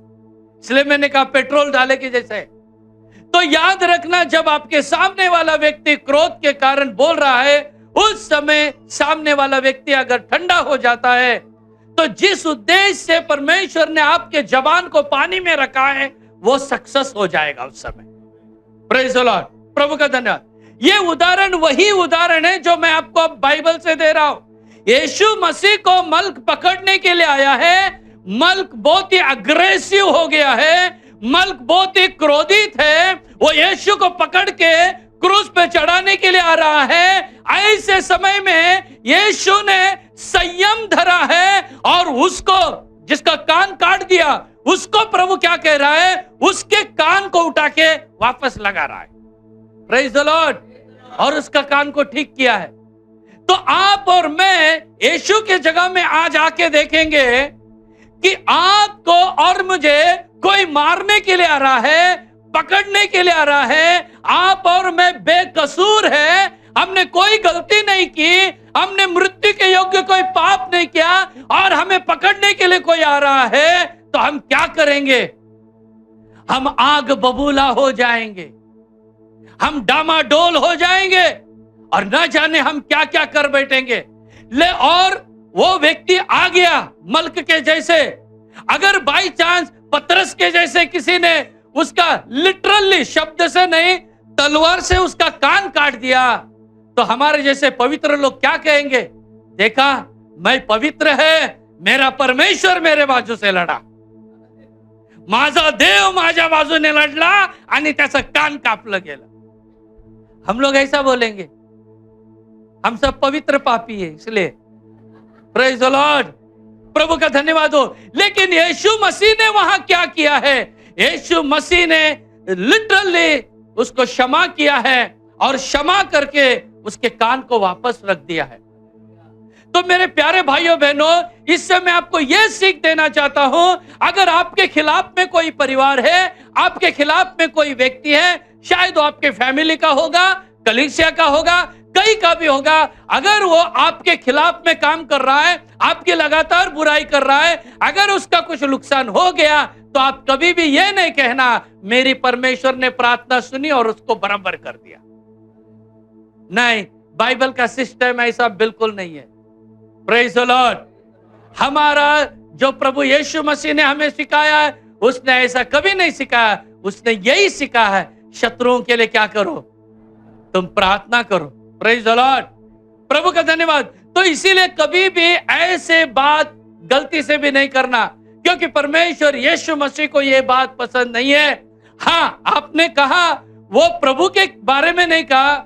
इसलिए मैंने कहा पेट्रोल डाले के जैसा है। तो याद रखना, जब आपके सामने वाला व्यक्ति क्रोध के कारण बोल रहा है, उस समय सामने वाला व्यक्ति अगर ठंडा हो जाता है, तो जिस उद्देश्य से परमेश्वर ने आपके जबान को पानी में रखा है, वो सक्सेस हो जाएगा उस समय। Praise the Lord. प्रभु का धन्यवाद। ये उदाहरण वही उदाहरण है जो मैं आपको अब बाइबल से दे रहा हूं। यीशु मसीह को मल्क पकड़ने के लिए आया है। मल्क बहुत ही अग्रेसिव हो गया है, मल्क बहुत ही क्रोधित है। वो यीशु को पकड़ के क्रूस पे चढ़ाने के लिए आ रहा है। ऐसे समय में यीशु ने संयम धरा है और उसको, जिसका कान काट दिया, उसको प्रभु क्या कह रहा है? उसके कान को उठा के वापस लगा रहा है। Praise the Lord. और उसका कान को ठीक किया है। तो आप और मैं यीशु के जगह में आज आके देखेंगे कि आपको और मुझे कोई मारने के लिए आ रहा है, पकड़ने के लिए आ रहा है। आप और मैं बेकसूर है, हमने कोई गलती नहीं की, हमने मृत्यु के योग्य कोई पाप नहीं किया, और हमें पकड़ने के लिए कोई आ रहा है, तो हम क्या करेंगे? हम आग बबूला हो जाएंगे, हम डामाडोल हो जाएंगे, और न जाने हम क्या क्या कर बैठेंगे। ले, और वो व्यक्ति आ गया मल्क के जैसे। अगर बाई चांस पतरस के जैसे किसी ने उसका लिटरली, शब्द से नहीं, तलवार से उसका कान काट दिया, तो हमारे जैसे पवित्र लोग क्या कहेंगे? देखा, मैं पवित्र है, मेरा परमेश्वर मेरे बाजू से लढा, माझा देव माझ्या बाजूने लढला आणि त्याचं कान कापलं गेलं। हम लोग ऐसा बोलेंगे। हम सब पवित्र पापी है, इसलिए प्रेज द लॉर्ड। प्रभु का धन्यवाद हो। लेकिन यीशु मसीह ने वहां क्या किया है? यीशु मसीह ने लिटरली उसको क्षमा किया है, और क्षमा करके उसके कान को वापस रख दिया है। तो मेरे प्यारे भाइयों बहनों, इससे मैं आपको यह सीख देना चाहता हूं, अगर आपके खिलाफ में कोई परिवार है, आपके खिलाफ में कोई व्यक्ति है, शायद वो आपके फैमिली का होगा, कलीसिया का होगा, कहीं का भी होगा, अगर वो आपके खिलाफ में काम कर रहा है, आपकी लगातार बुराई कर रहा है, अगर उसका कुछ नुकसान हो गया, तो आप कभी भी ये नहीं कहना मेरी परमेश्वर ने प्रार्थना सुनी और उसको बराबर कर दिया। नहीं, बाइबल का सिस्टम ऐसा बिल्कुल नहीं है। Praise the lord. हमारा जो प्रभु यीशु मसीह ने हमें सिखाया है, उसने ऐसा कभी नहीं सिखाया। उसने यही सिखाया है, शत्रुओं के लिए क्या करो, तुम प्रार्थना करो। Praise the Lord. प्रभु का धन्यवाद। तो इसीलिए कभी भी ऐसे बात गलती से भी नहीं करना, क्योंकि परमेश्वर यीशु मसीह को यह बात पसंद नहीं है। हाँ, आपने कहा, वो प्रभु के बारे में नहीं कहा,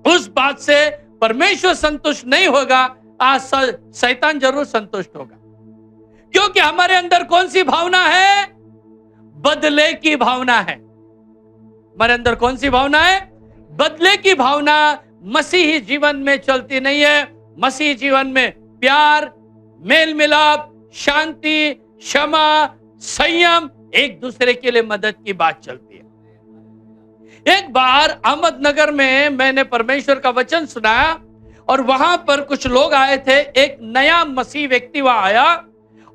उस बात से परमेश्वर संतुष्ट नहीं होगा, आज शैतान जरूर संतुष्ट होगा। क्योंकि हमारे अंदर कौन सी भावना है? बदले की भावना है। हमारे अंदर कौन सी भावना है? बदले की भावना मसीही जीवन में चलती नहीं है। मसीही जीवन में प्यार, मेल मिलाप, शांति, क्षमा, संयम, एक दूसरे के लिए मदद की बात चलती है। एक बार अहमदनगर में मैंने परमेश्वर का वचन सुनाया और वहां पर कुछ लोग आए थे। एक नया मसीह व्यक्ति वहां आया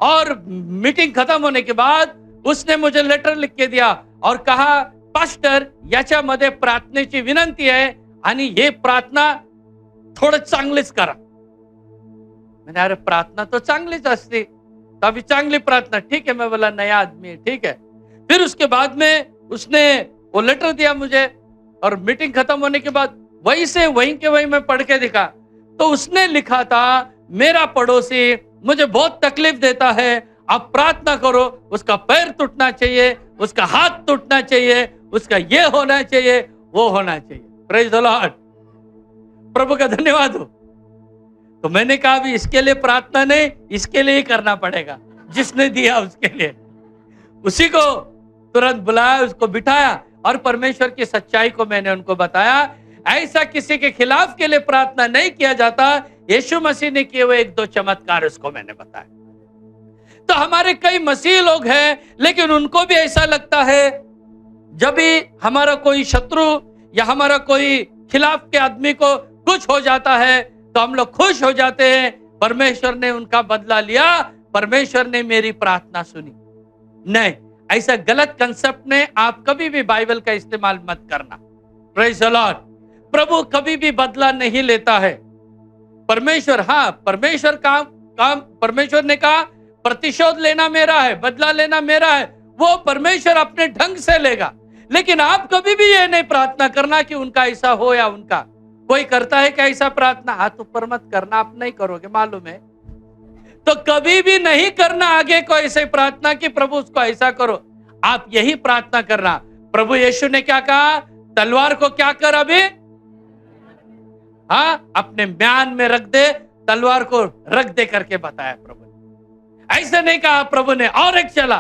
और मीटिंग खत्म होने के बाद उसने मुझे लेटर लिख के दिया और कहा, पास्टर, याच्यामध्ये प्रार्थनेची विनंती आहे आणि ये प्रार्थना थोडं चांगलीच करा। मैंने, अरे प्रार्थना तो चांगलीच असते, तो अभी चांगली प्रार्थना, ठीक है। मैं बोला नया आदमी है, ठीक है। फिर उसके बाद में उसने वो लेटर दिया मुझे और मीटिंग खत्म होने के बाद वहीं से वहीं के वहीं मैं पढ़ के दिखा, तो उसने लिखा था, मेरा पड़ोसी मुझे बहुत तकलीफ देता है, आप प्रार्थना करो, उसका पैर टूटना चाहिए, उसका हाथ टूटना चाहिए, उसका ये होना चाहिए, वो होना चाहिए। Praise the Lord. प्रभु का धन्यवाद हो। तो मैंने कहा, भी इसके लिए प्रार्थना नहीं, इसके लिए ही करना पड़ेगा, जिसने दिया उसके लिए। उसी को तुरंत बुलाया, उसको बिठाया और परमेश्वर की सच्चाई को मैंने उनको बताया। ऐसा किसी के खिलाफ के लिए प्रार्थना नहीं किया जाता। यीशु मसीह ने किए हुए एक दो चमत्कार उसको मैंने बताया। तो हमारे कई मसीह लोग हैं, लेकिन उनको भी ऐसा लगता है, जब भी हमारा कोई शत्रु या हमारा कोई खिलाफ के आदमी को कुछ हो जाता है तो हम लोग खुश हो जाते हैं, परमेश्वर ने उनका बदला लिया, परमेश्वर ने मेरी प्रार्थना सुनी। नहीं, ऐसा गलत कंसेप्ट में आप कभी भी बाइबल का इस्तेमाल मत करना। Praise the Lord. प्रभु कभी भी बदला नहीं लेता है। परमेश्वर, हाँ, परमेश्वर परमेश्वर ने कहा, प्रतिशोध लेना मेरा है, बदला लेना मेरा है, वो परमेश्वर अपने ढंग से लेगा। लेकिन आप कभी भी ये नहीं प्रार्थना करना कि उनका ऐसा हो या उनका। कोई करता है क्या ऐसा प्रार्थना? हाथ ऊपर मत करना, आप नहीं करोगे, मालूम है। तो कभी भी नहीं करना आगे को ऐसे प्रार्थना कि प्रभु उसको ऐसा करो। आप यही प्रार्थना करना। प्रभु यीशु ने क्या कहा? तलवार को क्या कर अभी? हाँ, अपने म्यान में रख दे, तलवार को रख दे करके बताया प्रभु ने। ऐसे नहीं कहा प्रभु ने, और एक चला,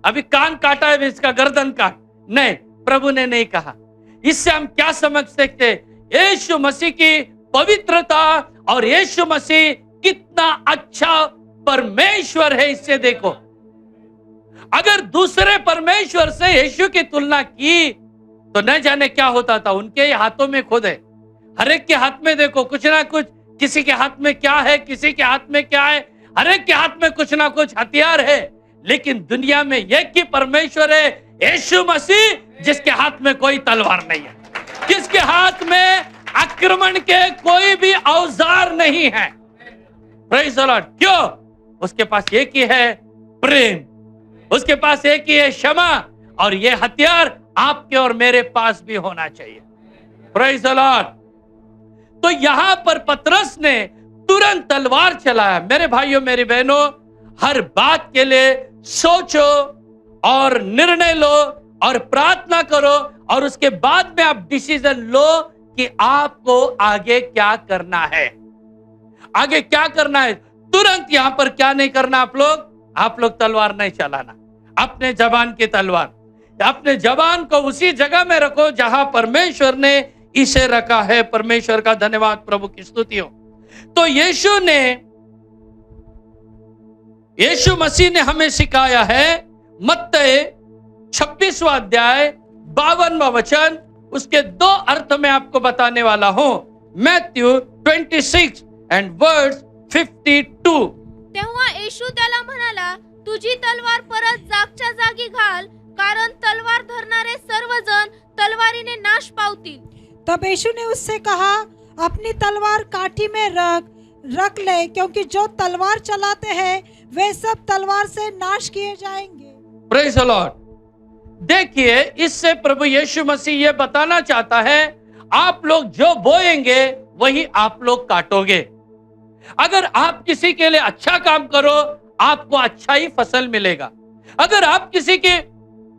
अभी कान काटा है इसका गर्दन काट। नहीं, प्रभु ने नहीं कहा। इससे हम क्या समझ सकते? यीशु मसीह की पवित्रता और यीशु मसीह कितना अच्छा परमेश्वर है, इससे देखो। अगर दूसरे परमेश्वर से यीशु की तुलना की तो न जाने क्या होता था। उनके हाथों में खुद है, हर एक के हाथ में देखो कुछ ना कुछ, किसी के हाथ में क्या है, किसी के हाथ में क्या है, हर एक के हाथ में कुछ ना कुछ हथियार है। लेकिन दुनिया में एक ही परमेश्वर है, यीशु मसीह, जिसके हाथ में कोई तलवार नहीं है, जिसके हाथ में आक्रमण के कोई भी औजार नहीं है। Praise the Lord. क्यों? उसके पास एक ही है प्रेम, उसके पास एक ही है क्षमा, और ये हथियार आपके और मेरे पास भी होना चाहिए। Praise the lord. तो यहां पर पतरस ने तुरंत तलवार चलाया। मेरे भाइयों, मेरी बहनों, हर बात के लिए सोचो और निर्णय लो और प्रार्थना करो, और उसके बाद में आप डिसीजन लो कि आपको आगे क्या करना है, आगे क्या करना है। तुरंत यहां पर क्या नहीं करना आप लोग तलवार नहीं चलाना, अपने जबान की तलवार, अपने जबान को उसी जगह में रखो जहां परमेश्वर ने इसे रखा है। परमेश्वर का धन्यवाद, प्रभु की स्तुति हो। तो यीशु मसीह ने हमें सिखाया है, मत्ती 26वां अध्याय 52वां वचन, उसके दो अर्थ में आपको बताने वाला हूं। Matthew 26 and verse 52. तेव्हा येशू त्याला म्हणाला, तुझी तलवार परत जागच्या जागी घाल, कारण तलवार धरणारे सर्वजण तलवारीने नाश पावतील. तब यीशु ने उससे कहा, अपनी तलवार काठी में रख ले, क्योंकि जो तलवार चलाते हैं वे सब तलवार से नाश किए जाएंगे. Praise the Lord. देखिए, इससे प्रभु यीशु मसीह ये बताना चाहता है, आप लोग जो बोएंगे वही आप लोग काटोगे. अगर आप किसी के लिए अच्छा काम करो, आपको अच्छा ही फसल मिलेगा. अगर आप किसी की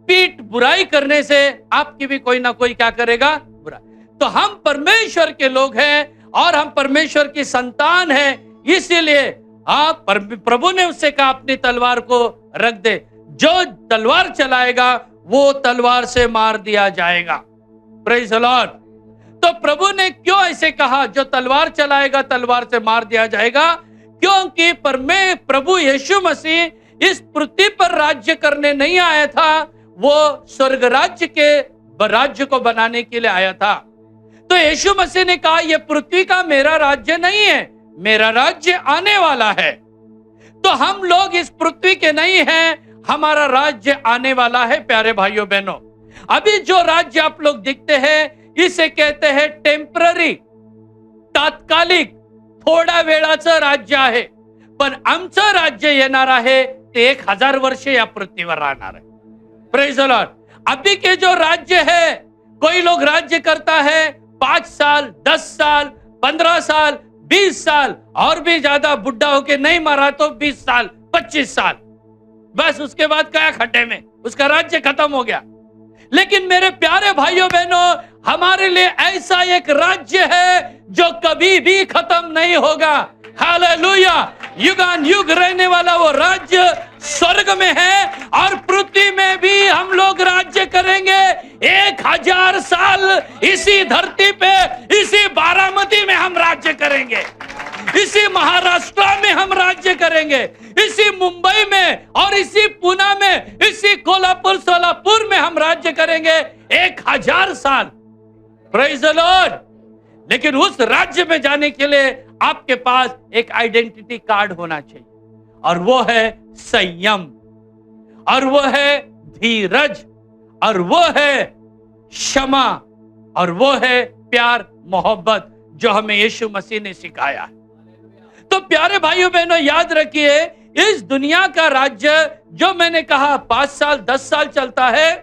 पीठ बुराई करने से आपकी भी कोई ना कोई क्या करेगा, बुरा. तो हम परमेश्वर के लोग हैं और हम परमेश्वर की संतान हैं, इसीलिए आप प्रभु ने उससे कहा अपनी तलवार को रख दे. जो तलवार चलाएगा वो तलवार से मार दिया जाएगा. Praise the lord. तो प्रभु ने क्यों ऐसे कहा, जो तलवार चलाएगा तलवार से मार दिया जाएगा? क्योंकि प्रभु यीशु मसीह इस पृथ्वी पर राज्य करने नहीं आया था, वो स्वर्ग राज्य के राज्य को बनाने के लिए आया था. तो यीशु मसीह ने कहा, यह पृथ्वी का मेरा राज्य नहीं है, मेरा राज्य आने वाला है. तो हम लोग इस पृथ्वी के नहीं हैं, हमारा राज्य आने वाला है. प्यारे भाइयों बहनों, अभी जो राज्य आप लोग दिखते हैं इसे कहते हैं टेम्पररी, तात्कालिक, थोडा वेळाचं राज्य आहे. पण आमचं राज्य येणार आहे ते 1000 वर्ष या पृथ्वीवर राहणार है. Praise the Lord. अभी के जो राज्य है, कोई लोग राज्य करता है 5 साल, 10 साल, 15 साल, 20 साल, और भी ज्यादा बुढ़ा होके नहीं मरा तो 20 साल, 25 साल, बस उसके बाद क्या खड्डे में, उसका राज्य खत्म हो गया. लेकिन मेरे प्यारे भाइयों बहनों, हमारे लिए ऐसा एक राज्य है जो कभी भी खत्म नहीं होगा. हालेलुया. युगान युग रहने वाला वो राज्य स्वर्ग में है और पृथ्वी में भी हम लोग राज्य करेंगे. 1000 साल इसी धरती पे, इसी बारामती में हम राज्य करेंगे, इसी महाराष्ट्र में हम राज्य करेंगे, इसी मुंबई में और इसी पुणे में, इसी कोल्हापुर सोलापुर में हम राज्य करेंगे 1000 साल. Praise the Lord. लेकिन उस राज्य में जाने के लिए आपके पास एक आइडेंटिटी कार्ड होना चाहिए, और वो है संयम, और वो है धीरज, और वो है क्षमा, और वो है प्यार, मोहब्बत, जो हमें यीशु मसीह ने सिखाया. तो प्यारे भाइयों बहनों, याद रखिए, इस दुनिया का राज्य जो मैंने कहा 5 साल 10 साल चलता है,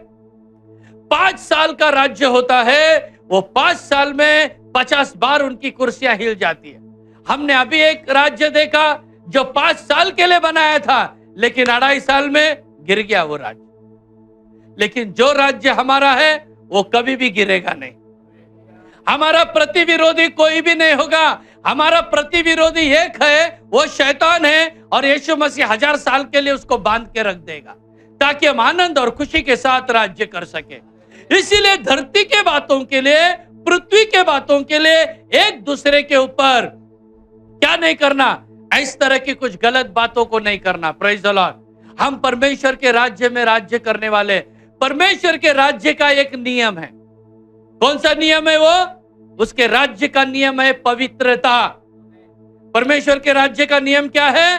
5 साल का राज्य होता है, वो 5 साल में 50 बार उनकी कुर्सियां हिल जाती है. हमने अभी एक राज्य देखा जो 5 साल के लिए बनाया था, लेकिन 2.5 साल में गिर गया वो राज्य. लेकिन जो राज्य हमारा है वो कभी भी गिरेगा नहीं. हमारा प्रतिविरोधी कोई भी नहीं होगा. हमारा प्रतिविरोधी एक है, वो शैतान है, और यीशु मसीह 1000 साल के लिए उसको बांध के रख देगा ताकि हम आनंद और खुशी के साथ राज्य कर सके. इसीलिए धरती के बातों के लिए, पृथ्वी के बातों के लिए एक दूसरे के ऊपर क्या नहीं करना, इस तरह की कुछ गलत बातों को नहीं करना. Praise the Lord. हम परमेश्वर के राज्य में राज्य करने वाले. परमेश्वर के राज्य का एक नियम है. कौन सा नियम है वो? उसके राज्य का नियम है पवित्रता. परमेश्वर के राज्य का नियम क्या है?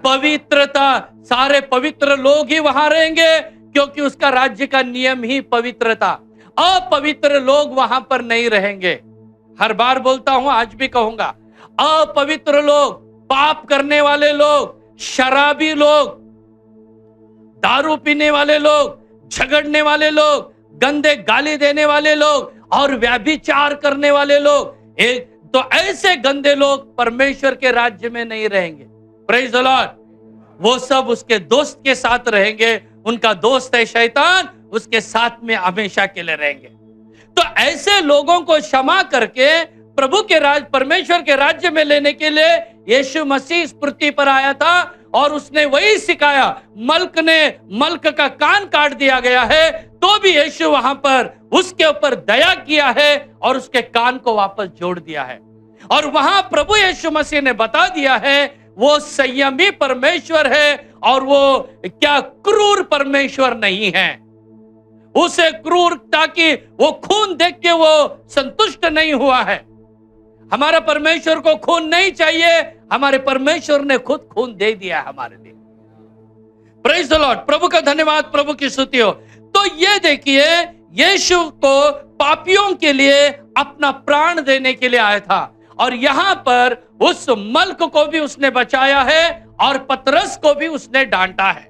पवित्रता. सारे पवित्र लोग ही वहां रहेंगे, क्योंकि उसका राज्य का नियम ही पवित्रता. अपवित्र लोग वहां पर नहीं रहेंगे. हर बार बोलता हूं, आज भी कहूंगा, अपवित्र लोग, पाप करने वाले लोग, शराबी लोग, दारू पीने वाले लोग, झगड़ने वाले लोग, गंदे गाली देने वाले लोग और व्यभिचार करने वाले लोग, तो ऐसे गंदे लोग परमेश्वर के राज्य में नहीं रहेंगे. Praise the Lord. वो सब उसके दोस्त के साथ रहेंगे. उनका दोस्त है शैतान, उसके साथ में हमेशा के लिए रहेंगे. तो ऐसे लोगों को क्षमा करके प्रभु के राज्य, परमेश्वर के राज्य में लेने के लिए यीशु मसीह इस पृथ्वी पर आया था, और उसने वही सिखाया. मल्क का कान काट दिया गया है, तो भी यीशु वहां पर उसके ऊपर दया किया है और उसके कान को वापस जोड़ दिया है. और वहां प्रभु यीशु मसीह ने बता दिया है वो संयमी परमेश्वर है, और वो क्या क्रूर परमेश्वर नहीं है. उसे क्रूर, ताकि वो खून देख के वो संतुष्ट नहीं हुआ है. हमारा परमेश्वर को खून नहीं चाहिए, हमारे परमेश्वर ने खुद खून दे दिया हमारे लिए। प्रेज द लॉर्ड, प्रभु का धन्यवाद, प्रभु की स्तुति हो। तो ये देखिए, यीशु को पापियों के लिए अपना प्राण देने के लिए आया था, और यहां पर उस मल्क को भी उसने बचाया है और पतरस को भी उसने डांटा है,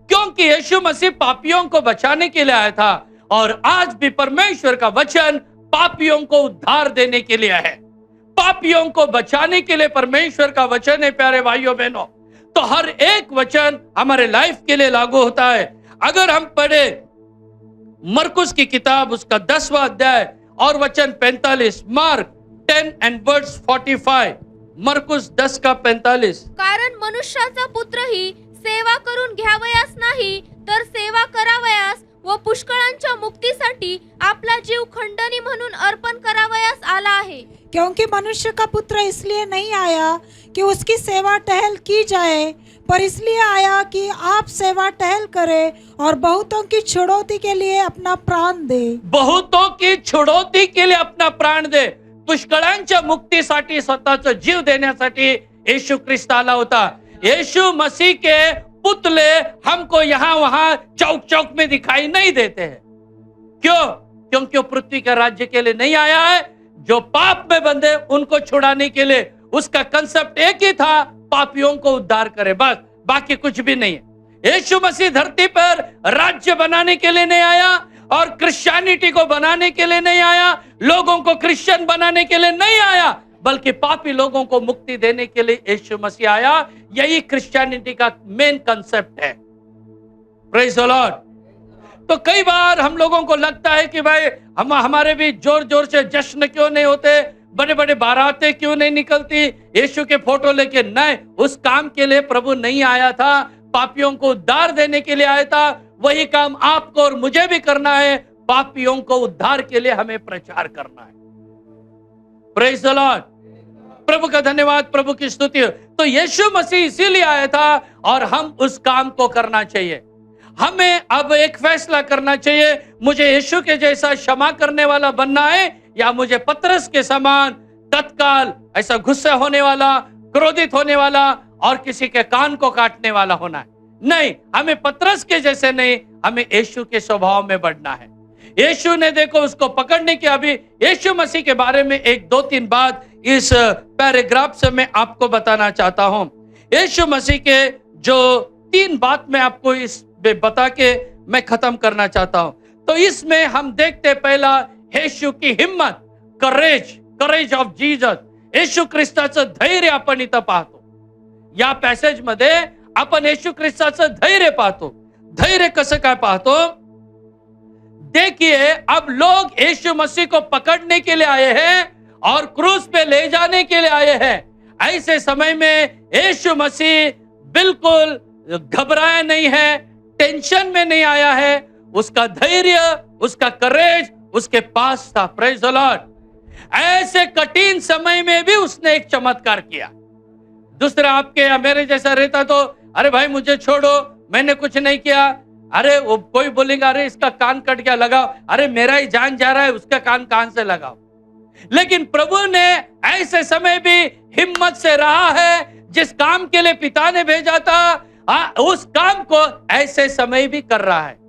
क्योंकि यीशु मसीह पापियों को बचाने के लिए आया था। और आज भी परमेश्वर का वचन पापियों को उद्धार देने के लिए है, पापियों को बचाने के लिए परमेश्वर का वचन है। प्यारे भाइयों बहनों, तो हर एक वचन हमारे लाइफ के लिए लागू होता है। अगर हम पढ़े मरकुस की किताब, उसका 10वां अध्याय और वचन 45, मार्क 10 and verse 45, मरकुस 10 का 45। कारण मनुष्याचा पुत्रही सेवा करून घ्यावयास नाही, तर सेवा करावयास व पुष्कळांच्या मुक्तीसाठी आपला जीव खंडणी म्हणून अर्पण करावयास आला आहे। क्योंकि मनुष्य का पुत्र इसलिए नहीं आया कि उसकी सेवा टहल की जाए, पर इसलिए आया कि आप सेवा टहल करें और बहुतों की छुड़ौती के लिए अपना प्राण दे। बहुतों की छुड़ौती के लिए अपना प्राण दे, पुष्कळांच्या मुक्तीसाठी स्वतःचा जीव देण्यासाठी येशू ख्रिस्त आला होता। यीशु मसीह के पुतले हमको यहाँ वहां चौक चौक में दिखाई नहीं देते हैं। क्यों? क्योंकि वो पृथ्वी के राज्य के लिए नहीं आया है, जो पाप में बंधे उनको छुड़ाने के लिए। उसका कंसेप्ट एक ही था, पापियों को उद्धार करे, बस, बाकी कुछ भी नहीं है। यीशु मसीह धरती पर राज्य बनाने के लिए नहीं आया और क्रिश्चियनिटी को बनाने के लिए नहीं आया, लोगों को क्रिश्चियन बनाने के लिए नहीं आया, बल्कि पापी लोगों को मुक्ति देने के लिए यीशु मसीह आया। यही क्रिश्चियनिटी का मेन कंसेप्ट है। Praise the lord. तो कई बार हम लोगों को लगता है कि भाई हमारे भी जोर जोर से जश्न क्यों नहीं होते, बड़े बड़े बारातें क्यों नहीं निकलती, यीशु के फोटो लेके। नहीं, उस काम के लिए प्रभु नहीं आया था, पापियों को उद्धार देने के लिए आया था। वही काम आपको और मुझे भी करना है, पापियों को उद्धार के लिए हमें प्रचार करना है। प्रेज द लॉर्ड, प्रभु का धन्यवाद, प्रभु की स्तुति। तो यीशु मसीह इसीलिए आया था और हम उस काम को करना चाहिए। हमें अब एक फैसला करना चाहिए, मुझे यीशु के जैसा क्षमा करने वाला बनना है या मुझे पतरस के समान तत्काल ऐसा गुस्सा होने वाला, क्रोधित होने वाला और किसी के कान को काटने वाला होना है। नहीं, हमें पतरस के जैसे नहीं, हमें यीशु के स्वभाव में बढ़ना है। यीशु ने देखो उसको पकड़ने के, अभी यीशु मसीह के बारे में एक दो तीन बात इस पैराग्राफ से मैं आपको बताना चाहता हूं। यीशु मसीह के जो 3 बात मैं आपको इस बता के मैं खत्म करना चाहता हूं। तो इसमें हम देखते पहला यीशु की हिम्मत, करेज ऑफ जीसस। येशू ख्रिस्ताचं धैर्य आपण इथं पाहतो। या पॅसेज मध्ये आपण येशू ख्रिस्ताचं धैर्य पाहतो। धैर्य कसं काय पाहतो? देखिए, अब लोग यीशु मसीह को पकड़ने के लिए आए हैं और क्रूस पे ले जाने के लिए आए हैं। ऐसे समय में यीशु मसीह बिल्कुल घबराया नहीं है, टेंशन में नहीं आया है। उसका धैर्य, उसका करेज उसके पास था। Praise the Lord. ऐसे कठिन समय में भी उसने एक चमत्कार किया। दूसरा आपके या मेरे जैसा रहता तो अरे भाई मुझे छोड़ो, मैंने कुछ नहीं किया। अरे वो कोई बोलेगा अरे इसका कान कट गया, लगाओ। अरे मेरा ही जान जा रहा है, उसका कान से लगाओ। लेकिन प्रभु ने ऐसे समय भी हिम्मत से रहा है। जिस काम के लिए पिता ने भेजा था, उस काम को ऐसे समय भी कर रहा है।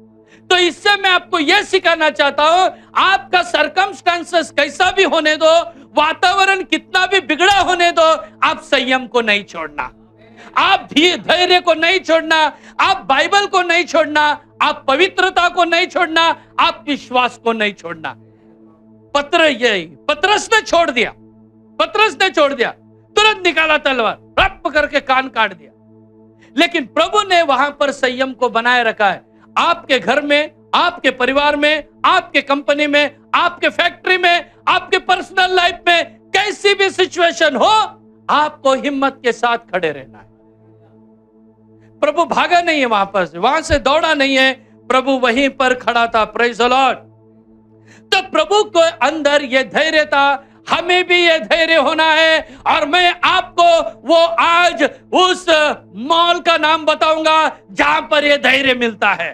तो इससे मैं आपको यह सिखाना चाहता हूं, आपका सरकमस्टेंसेस कैसा भी होने दो, वातावरण कितना भी बिगड़ा होने दो, आप संयम को नहीं छोड़ना, आप धैर्य को नहीं छोड़ना, आप बाइबल को नहीं छोड़ना, आप पवित्रता को नहीं छोड़ना, आप विश्वास को नहीं छोड़ना। पतरस ने छोड़ दिया, तुरंत निकाला तलवार, रप करके कान काट दिया। लेकिन प्रभु ने वहां पर संयम को बनाए रखा है। आपके घर में, आपके परिवार में, आपके कंपनी में, आपके फैक्ट्री में, आपके पर्सनल लाइफ में कैसी भी सिचुएशन हो, आपको हिम्मत के साथ खड़े रहना है। प्रभु भागा नहीं है वहां से दौड़ा नहीं है, प्रभु वहीं पर खड़ा था। Praise the lord. तो प्रभु को अंदर यह धैर्य था, हमें भी यह धैर्य होना है। और मैं आपको वो आज उस मॉल का नाम बताऊंगा जहां पर यह धैर्य मिलता है।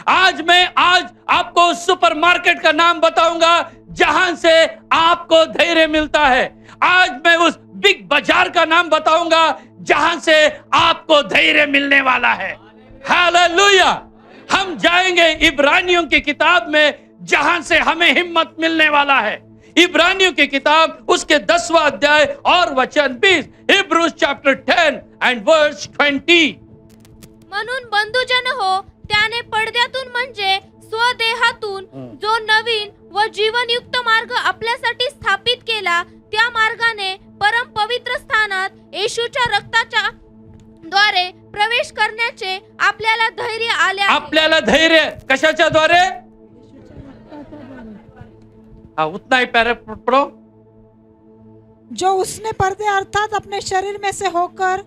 आज आपको उस सुपरमार्केट का नाम बताऊंगा जहां से आपको धैर्य मिलता है। आज मैं उस बिग बाजार का नाम बताऊंगा जहां से आपको धैर्य मिलने वाला है। हालेलुया। हम जाएंगे इब्रानियों की किताब में जहां से हमें हिम्मत मिलने वाला है। इब्रानियों की किताब उसके 10वां अध्याय और वचन 20, हिब्रूज चैप्टर 10 एंड वर्स 20। म्हणून बंधुजन हो, त्याने पडद्यातून म्हणजे स्वदेहातून जो नवीन व जीवनयुक्त मार्ग आपल्यासाठी स्थापित केला, त्या मार्गाने परम पवित्र स्थानात येशूच्या रक्ताच्या द्वारे प्रवेश करण्याचे आपल्याला धैर्य आले आहे। आपल्याला धैर्य कशाच्या द्वारे? उतना ही पैरा पढ़ो। जो उसने पर्दे अर्थात अपने शरीर में से होकर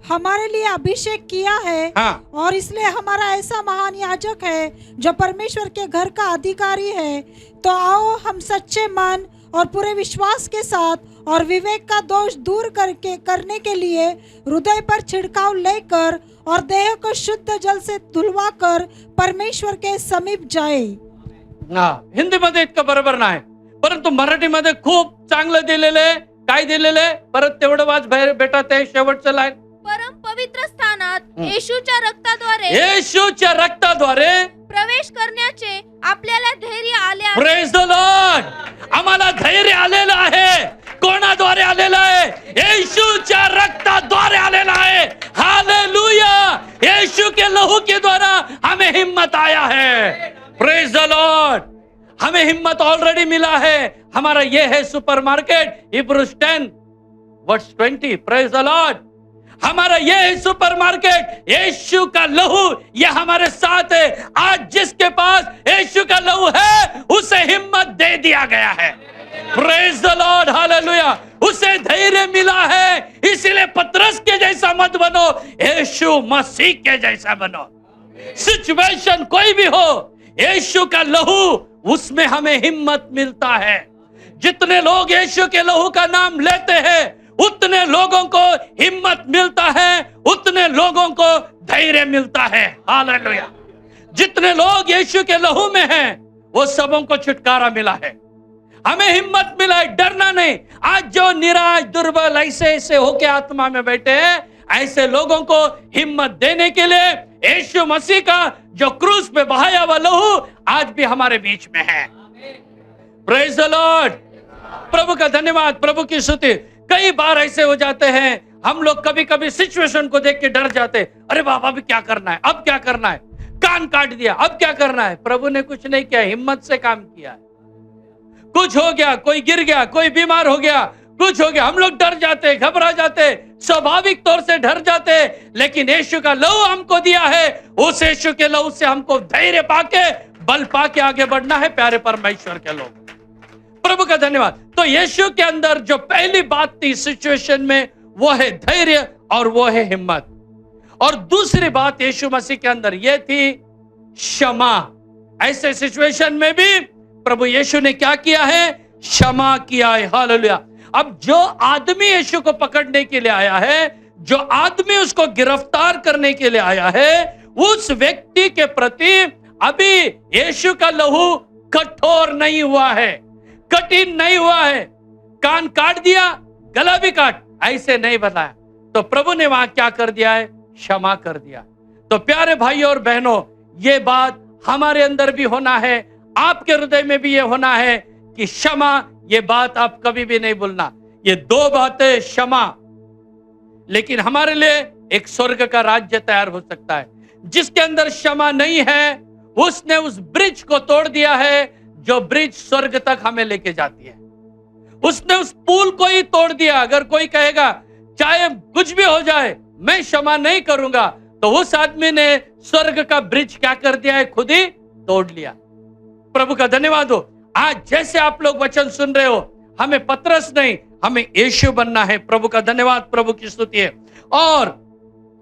हमारे लिए अभिषेक किया है, और इसलिए हमारा ऐसा महान याजक है जो परमेश्वर के घर का अधिकारी है। तो आओ हम सच्चे मन और पूरे विश्वास के साथ और विवेक का दोष दूर करने के लिए हृदय पर छिड़काव लेकर और देह को शुद्ध जल से धुलवा कर परमेश्वर के समीप जाए। हिंदी मध्ये इतकं बरोबर नाही, परंतु मराठीमध्ये खूप चांगलं दिलेलं काय दिलेलं आहे? परत तेवढं वाच बेटा, ते शेवटचं लाईन। परम पवित्र स्थानात येशूच्या रक्ताद्वारे प्रवेश करण्याचे आपल्याला धैर्य आले आहे। Praise the Lord. आम्हाला धैर्य आलेलं आहे। कोणाद्वारे आलेलं आहे? येशूच्या रक्ताद्वारे आलेलं आहे। हालेलुया। येशू के लहू के द्वारा हमें हिम्मत आया है। Praise the lord. हमें हिम्मत ऑलरेडी मिला है। हमारा ये है supermarket, Hebrews 10 verse 20। Praise the lord. हमारा ये है सुपरमार्केट, यीशु का लहू ये हमारे साथ है। आज जिसके पास यीशु का लहू है उसे हिम्मत दे दिया गया है। Praise the Lord. हालेलुया। उसे धैर्य मिला है। इसलिए पतरस के जैसा मत बनो, यीशु मसीह के जैसा बनो। सिचुएशन कोई भी हो, यीशु का लहू उसमें हमें हिम्मत मिलता है। जितने लोग यीशु के लहू का नाम लेते हैं उतने लोगों को हिम्मत मिलता है, उतने लोगों को धैर्य मिलता है। हालेलुया। जितने लोग यीशु के लहू में हैं वो सबों को छुटकारा मिला है। हमें हिम्मत मिला है, डरना नहीं। आज जो निराश दुर्बल ऐसे होके आत्मा में बैठे हैं, ऐसे लोगों को हिम्मत देने के लिए यीशु मसीह का जो क्रूस पे बहाया हुआ लहू आज भी हमारे बीच में है। Praise the Lord. प्रभु का धन्यवाद, प्रभु की स्तुति। कई बार ऐसे हो जाते हैं, हम लोग कभी कभी सिचुएशन को देख के डर जाते। अरे बाबा अभी क्या करना है, अब क्या करना है, कान काट दिया, अब क्या करना है। प्रभु ने कुछ नहीं किया, हिम्मत से काम किया है। कुछ हो गया, कोई गिर गया, कोई बीमार हो गया, कुछ हो गया, हम लोग डर जाते, घबरा जाते, स्वाभाविक तौर से डर जाते। लेकिन यीशु का लहू हमको दिया है, उस यीशु के लहू से हमको धैर्य पाके बल पाके आगे बढ़ना है। प्यारे परमेश्वर के लोग, प्रभु का धन्यवाद। तो यीशु के अंदर जो पहली बात थी सिचुएशन में, वो है धैर्य और वो है हिम्मत। और दूसरी बात यीशु मसीह के अंदर यह थी क्षमा। ऐसे सिचुएशन में भी प्रभु यीशु ने क्या किया है? क्षमा किया है। हालेलुया। अब जो आदमी यीशु को पकड़ने के लिए आया है, जो आदमी उसको गिरफ्तार करने के लिए आया है, उस व्यक्ति के प्रति अभी यीशु का लहू कठोर नहीं हुआ है, कठिन नहीं हुआ है। कान काट दिया, गला भी काट, ऐसे नहीं बताया। तो प्रभु ने वहां क्या कर दिया है? क्षमा कर दिया। तो प्यारे भाइयों और बहनों, ये बात हमारे अंदर भी होना है, आपके हृदय में भी ये होना है कि क्षमा, ये बात आप कभी भी नहीं भूलना। ये दो बातें, क्षमा, लेकिन हमारे लिए एक स्वर्ग का राज्य तैयार हो सकता है। जिसके अंदर क्षमा नहीं है, उसने उस ब्रिज को तोड़ दिया है जो ब्रिज स्वर्ग तक हमें लेके जाती है। उसने उस पुल को ही तोड़ दिया। अगर कोई कहेगा चाहे कुछ भी हो जाए मैं क्षमा नहीं करूंगा, तो उस आदमी ने स्वर्ग का ब्रिज क्या कर दिया है? खुद ही तोड़ लिया। प्रभु का धन्यवाद हो। आज जैसे आप लोग वचन सुन रहे हो, हमें पतरस नहीं, हमें यीशु बनना है। प्रभु का धन्यवाद, प्रभु की स्तुति है। और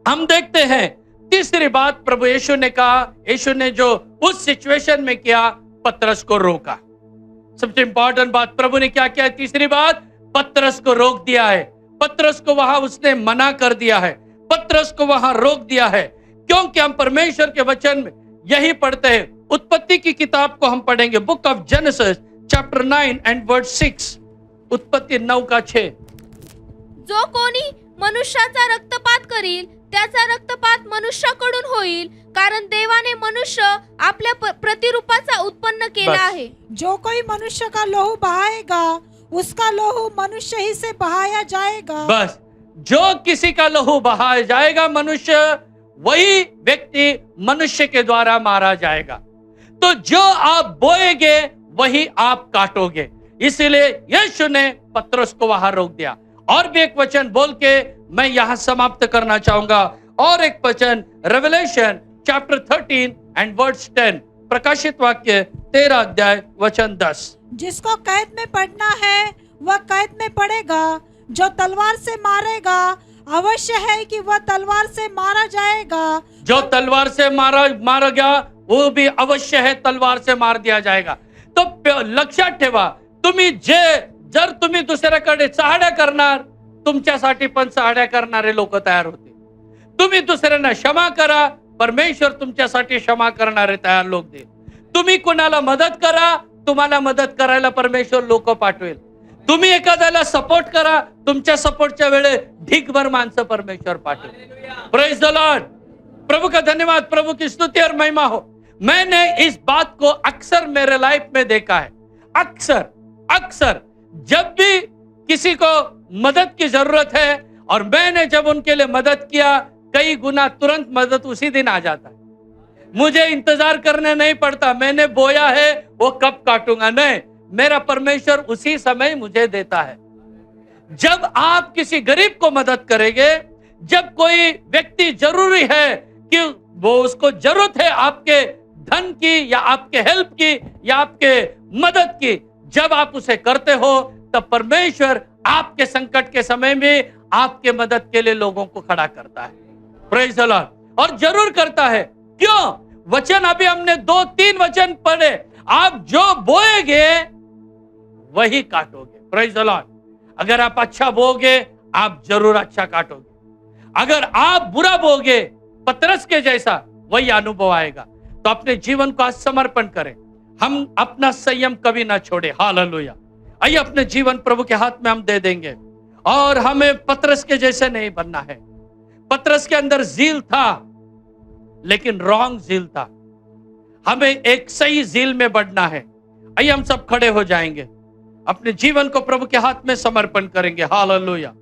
हम देखते हैं तीसरी बात प्रभु यीशु ने कहा, यीशु ने जो उस सिचुएशन में किया, पतरस को रोका। सबसे इंपॉर्टेंट बात प्रभु ने क्या किया? तीसरी बात, पतरस को रोक दिया है। पतरस को वहां उसने मना कर दिया है, पतरस को वहां रोक दिया है। क्योंकि हम परमेश्वर के वचन में यही पढ़ते हैं। उत्पत्ति की किताब को हम पढ़ेंगे, book of Genesis chapter 9 and verse 6। उत्पत्ति 9:6। जो कोणी मनुष्याचा रक्तपात करील त्याचा रक्तपात मनुष्याकडून होईल, कारण देवाने मनुष्य आपल्या प्रतिरूपाचा उत्पन्न केला बस। आहे। जो कोई मनुष्य का लहू बहाएगा उसका लहू मनुष्य ही से बहाया जाएगा। बस, जो किसी का लहू बहाया जाएगा मनुष्य, वही व्यक्ति मनुष्य के द्वारा मारा जाएगा। तो जो आप बोएगे वही आप काटोगे। इसीलिए यीशु ने पतरस को वहां रोक दिया। और भी एक वचन बोल के मैं यहां समाप्त करना चाहूंगा। और एक वचन, रेवलेशन चैप्टर 13 एंड वर्स 10, प्रकाशित वाक्य 13 अध्याय वचन 10। जिसको कैद में पड़ना है वह कैद में पड़ेगा, जो तलवार से मारेगा अवश्य है कि वह तलवार से मारा जाएगा। जो तलवार से मारा गया वो भी अवश्य है तलवार से मार दिया जाएगा। तो लक्षात ठेवा, तुम्ही जर तुम्ही दुसऱ्याकडे चहाड्या करणार, तुमच्यासाठी पण चहाड्या करणारे लोक तयार होते। तुम्ही दुसऱ्यांना क्षमा करा, परमेश्वर तुमच्यासाठी क्षमा करणारे तयार लोक देईल। तुम्ही कुणाला मदत करा, तुम्हाला मदत करायला परमेश्वर लोक पाठवेल। तुम्ही एखाद्याला सपोर्ट करा, तुमच्या सपोर्टच्या वेळे ढीगभर माणसं परमेश्वर पाठवेल। Praise the Lord. प्रभु का धन्यवाद, प्रभु की स्तुति और महिमा हो। मैंने इस बात को अक्सर मेरे लाइफ में देखा है। अक्सर जब भी किसी को मदद की जरूरत है और मैंने जब उनके लिए मदद किया, कई गुना तुरंत मदद उसी दिन आ जाता है। मुझे इंतजार करने नहीं पड़ता, मैंने बोया है वो कब काटूंगा, नहीं, मेरा परमेश्वर उसी समय मुझे देता है। जब आप किसी गरीब को मदद करेंगे, जब कोई व्यक्ति जरूरी है कि वो उसको जरूरत है आपके धन की या आपके हेल्प की या आपके मदद की, जब आप उसे करते हो तब परमेश्वर आपके संकट के समय में आपके मदद के लिए लोगों को खड़ा करता है। Praise the Lord. और जरूर करता है। क्यों? वचन अभी हमने 2-3 वचन पढ़े, आप जो बोएगे वही काटोगे। Praise the Lord. अगर आप अच्छा बोगे आप जरूर अच्छा काटोगे। अगर आप बुरा बोगे, पतरस के जैसा, वही अनुभव आएगा। तो अपने जीवन को आज समर्पण करें। हम अपना संयम कभी ना छोड़े। हालेलुया। आइए अपने जीवन प्रभु के हाथ में हम दे देंगे और हमें पतरस के जैसे नहीं बनना है। पतरस के अंदर ज़ील था लेकिन रॉन्ग ज़ील था। हमें एक सही ज़ील में बढ़ना है। आइए हम सब खड़े हो जाएंगे, अपने जीवन को प्रभु के हाथ में समर्पण करेंगे। हालेलुया।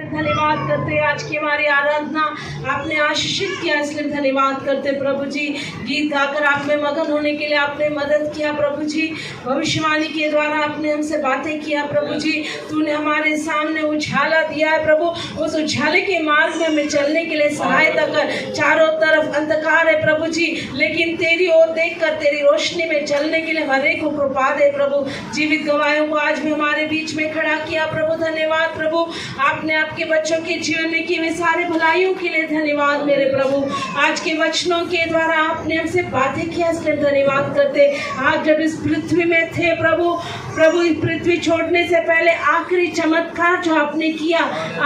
धन्यवाद करते, आज की हमारी आराधना आपने आशीषित किया, इसलिए धन्यवाद करते प्रभु जी। गीत गाकर आप में मगन होने के लिए आपने मदद किया प्रभु जी। भविष्यवाणी के द्वारा आपने हमसे बातें किया प्रभु जी। तूने हमारे सामने उछाला दिया है प्रभु, उस उछाले के मार्ग में हमें चलने के लिए सहायता कर। चारों तरफ अंधकार है प्रभु जी, लेकिन तेरी ओर देखकर तेरी रोशनी में चलने के लिए हर एक को कृपा दे प्रभु। जीवित गवाहों को आज भी हमारे बीच में खड़ा किया प्रभु। धन्यवाद प्रभु। आपने आपके बच्चों के जीवन में की हुई सारी भलाइयों के लिए धन्यवाद मेरे प्रभु। आज के वचनों के द्वारा आपने हमसे बातें किया, इसलिए धन्यवाद करते। आज जब इस पृथ्वी में थे प्रभु इस पृथ्वी छोड़ने से पहले आखिरी चमत्कार जो आपने किया,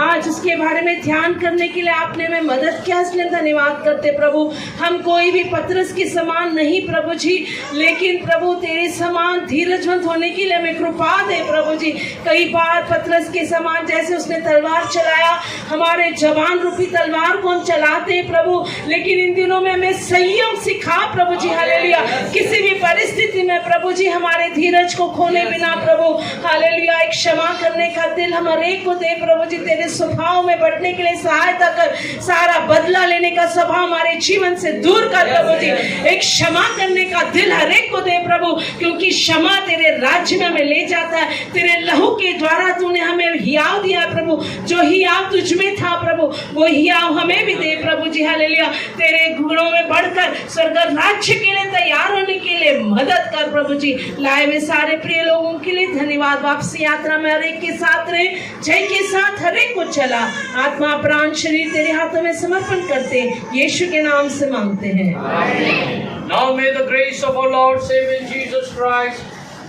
आज उसके बारे में ध्यान करने के लिए आपने हमें मदद किया, इसलिए धन्यवाद करते प्रभु। हम कोई भी पतरस के समान नहीं प्रभु जी, लेकिन प्रभु तेरे समान धीरजवंत होने के लिए हमें कृपा दे प्रभु जी। कई बार पतरस के समान जैसे उसने तलवार चलाया, हमारे जवान रूपी तलवार को हम चलाते हैं प्रभु, लेकिन इन दिनों में हमें संयम सिखा प्रभु जी। हालेलुया। किसी भी परिस्थिति में प्रभु जी हमारे धीरज को खोने बिना प्रभु हालेलुया एक क्षमा करने का दिल हम हर एक को दे प्रभु जी। तेरे स्वभाव में बढ़ने के लिए सहायता कर। सारा बदला लेने का स्वभाव हमारे जीवन से दूर कर प्रभु जी। एक क्षमा करने का दिल हर एक को दे प्रभु, क्योंकि क्षमा तेरे राज्य में हमें ले जाता है। तेरे लहू के द्वारा तूने हमें हियाव दिया प्रभु। जो हियाव तुझ में था प्रभु, वो हियाव हमें भी दे प्रभु जी। हालेलुया। तेरे गुणों में बढ़कर स्वर्ग राज्य के लिए तैयार होने के लिए मदद कर प्रभु जी। लाए हुए सारे प्रिय लोगों के लिए धन्यवाद। वापसी यात्रा में हर एक के साथ रहे, जय के साथ हर एक को चला। आत्मा प्राण शरीर तेरे हाथों में समर्पण करते यीशु के नाम से मांगते हैं। Now may the grace of our Lord Savior Jesus Christ,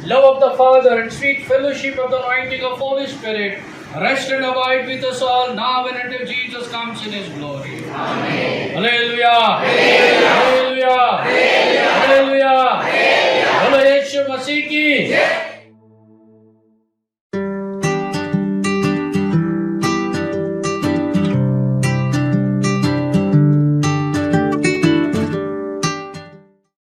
love of the Father and sweet fellowship of the anointing of Holy Spirit Rest and abide with us all now and until Jesus comes in his glory. Amen. Hallelujah. Hallelujah. Hallelujah. Hallelujah.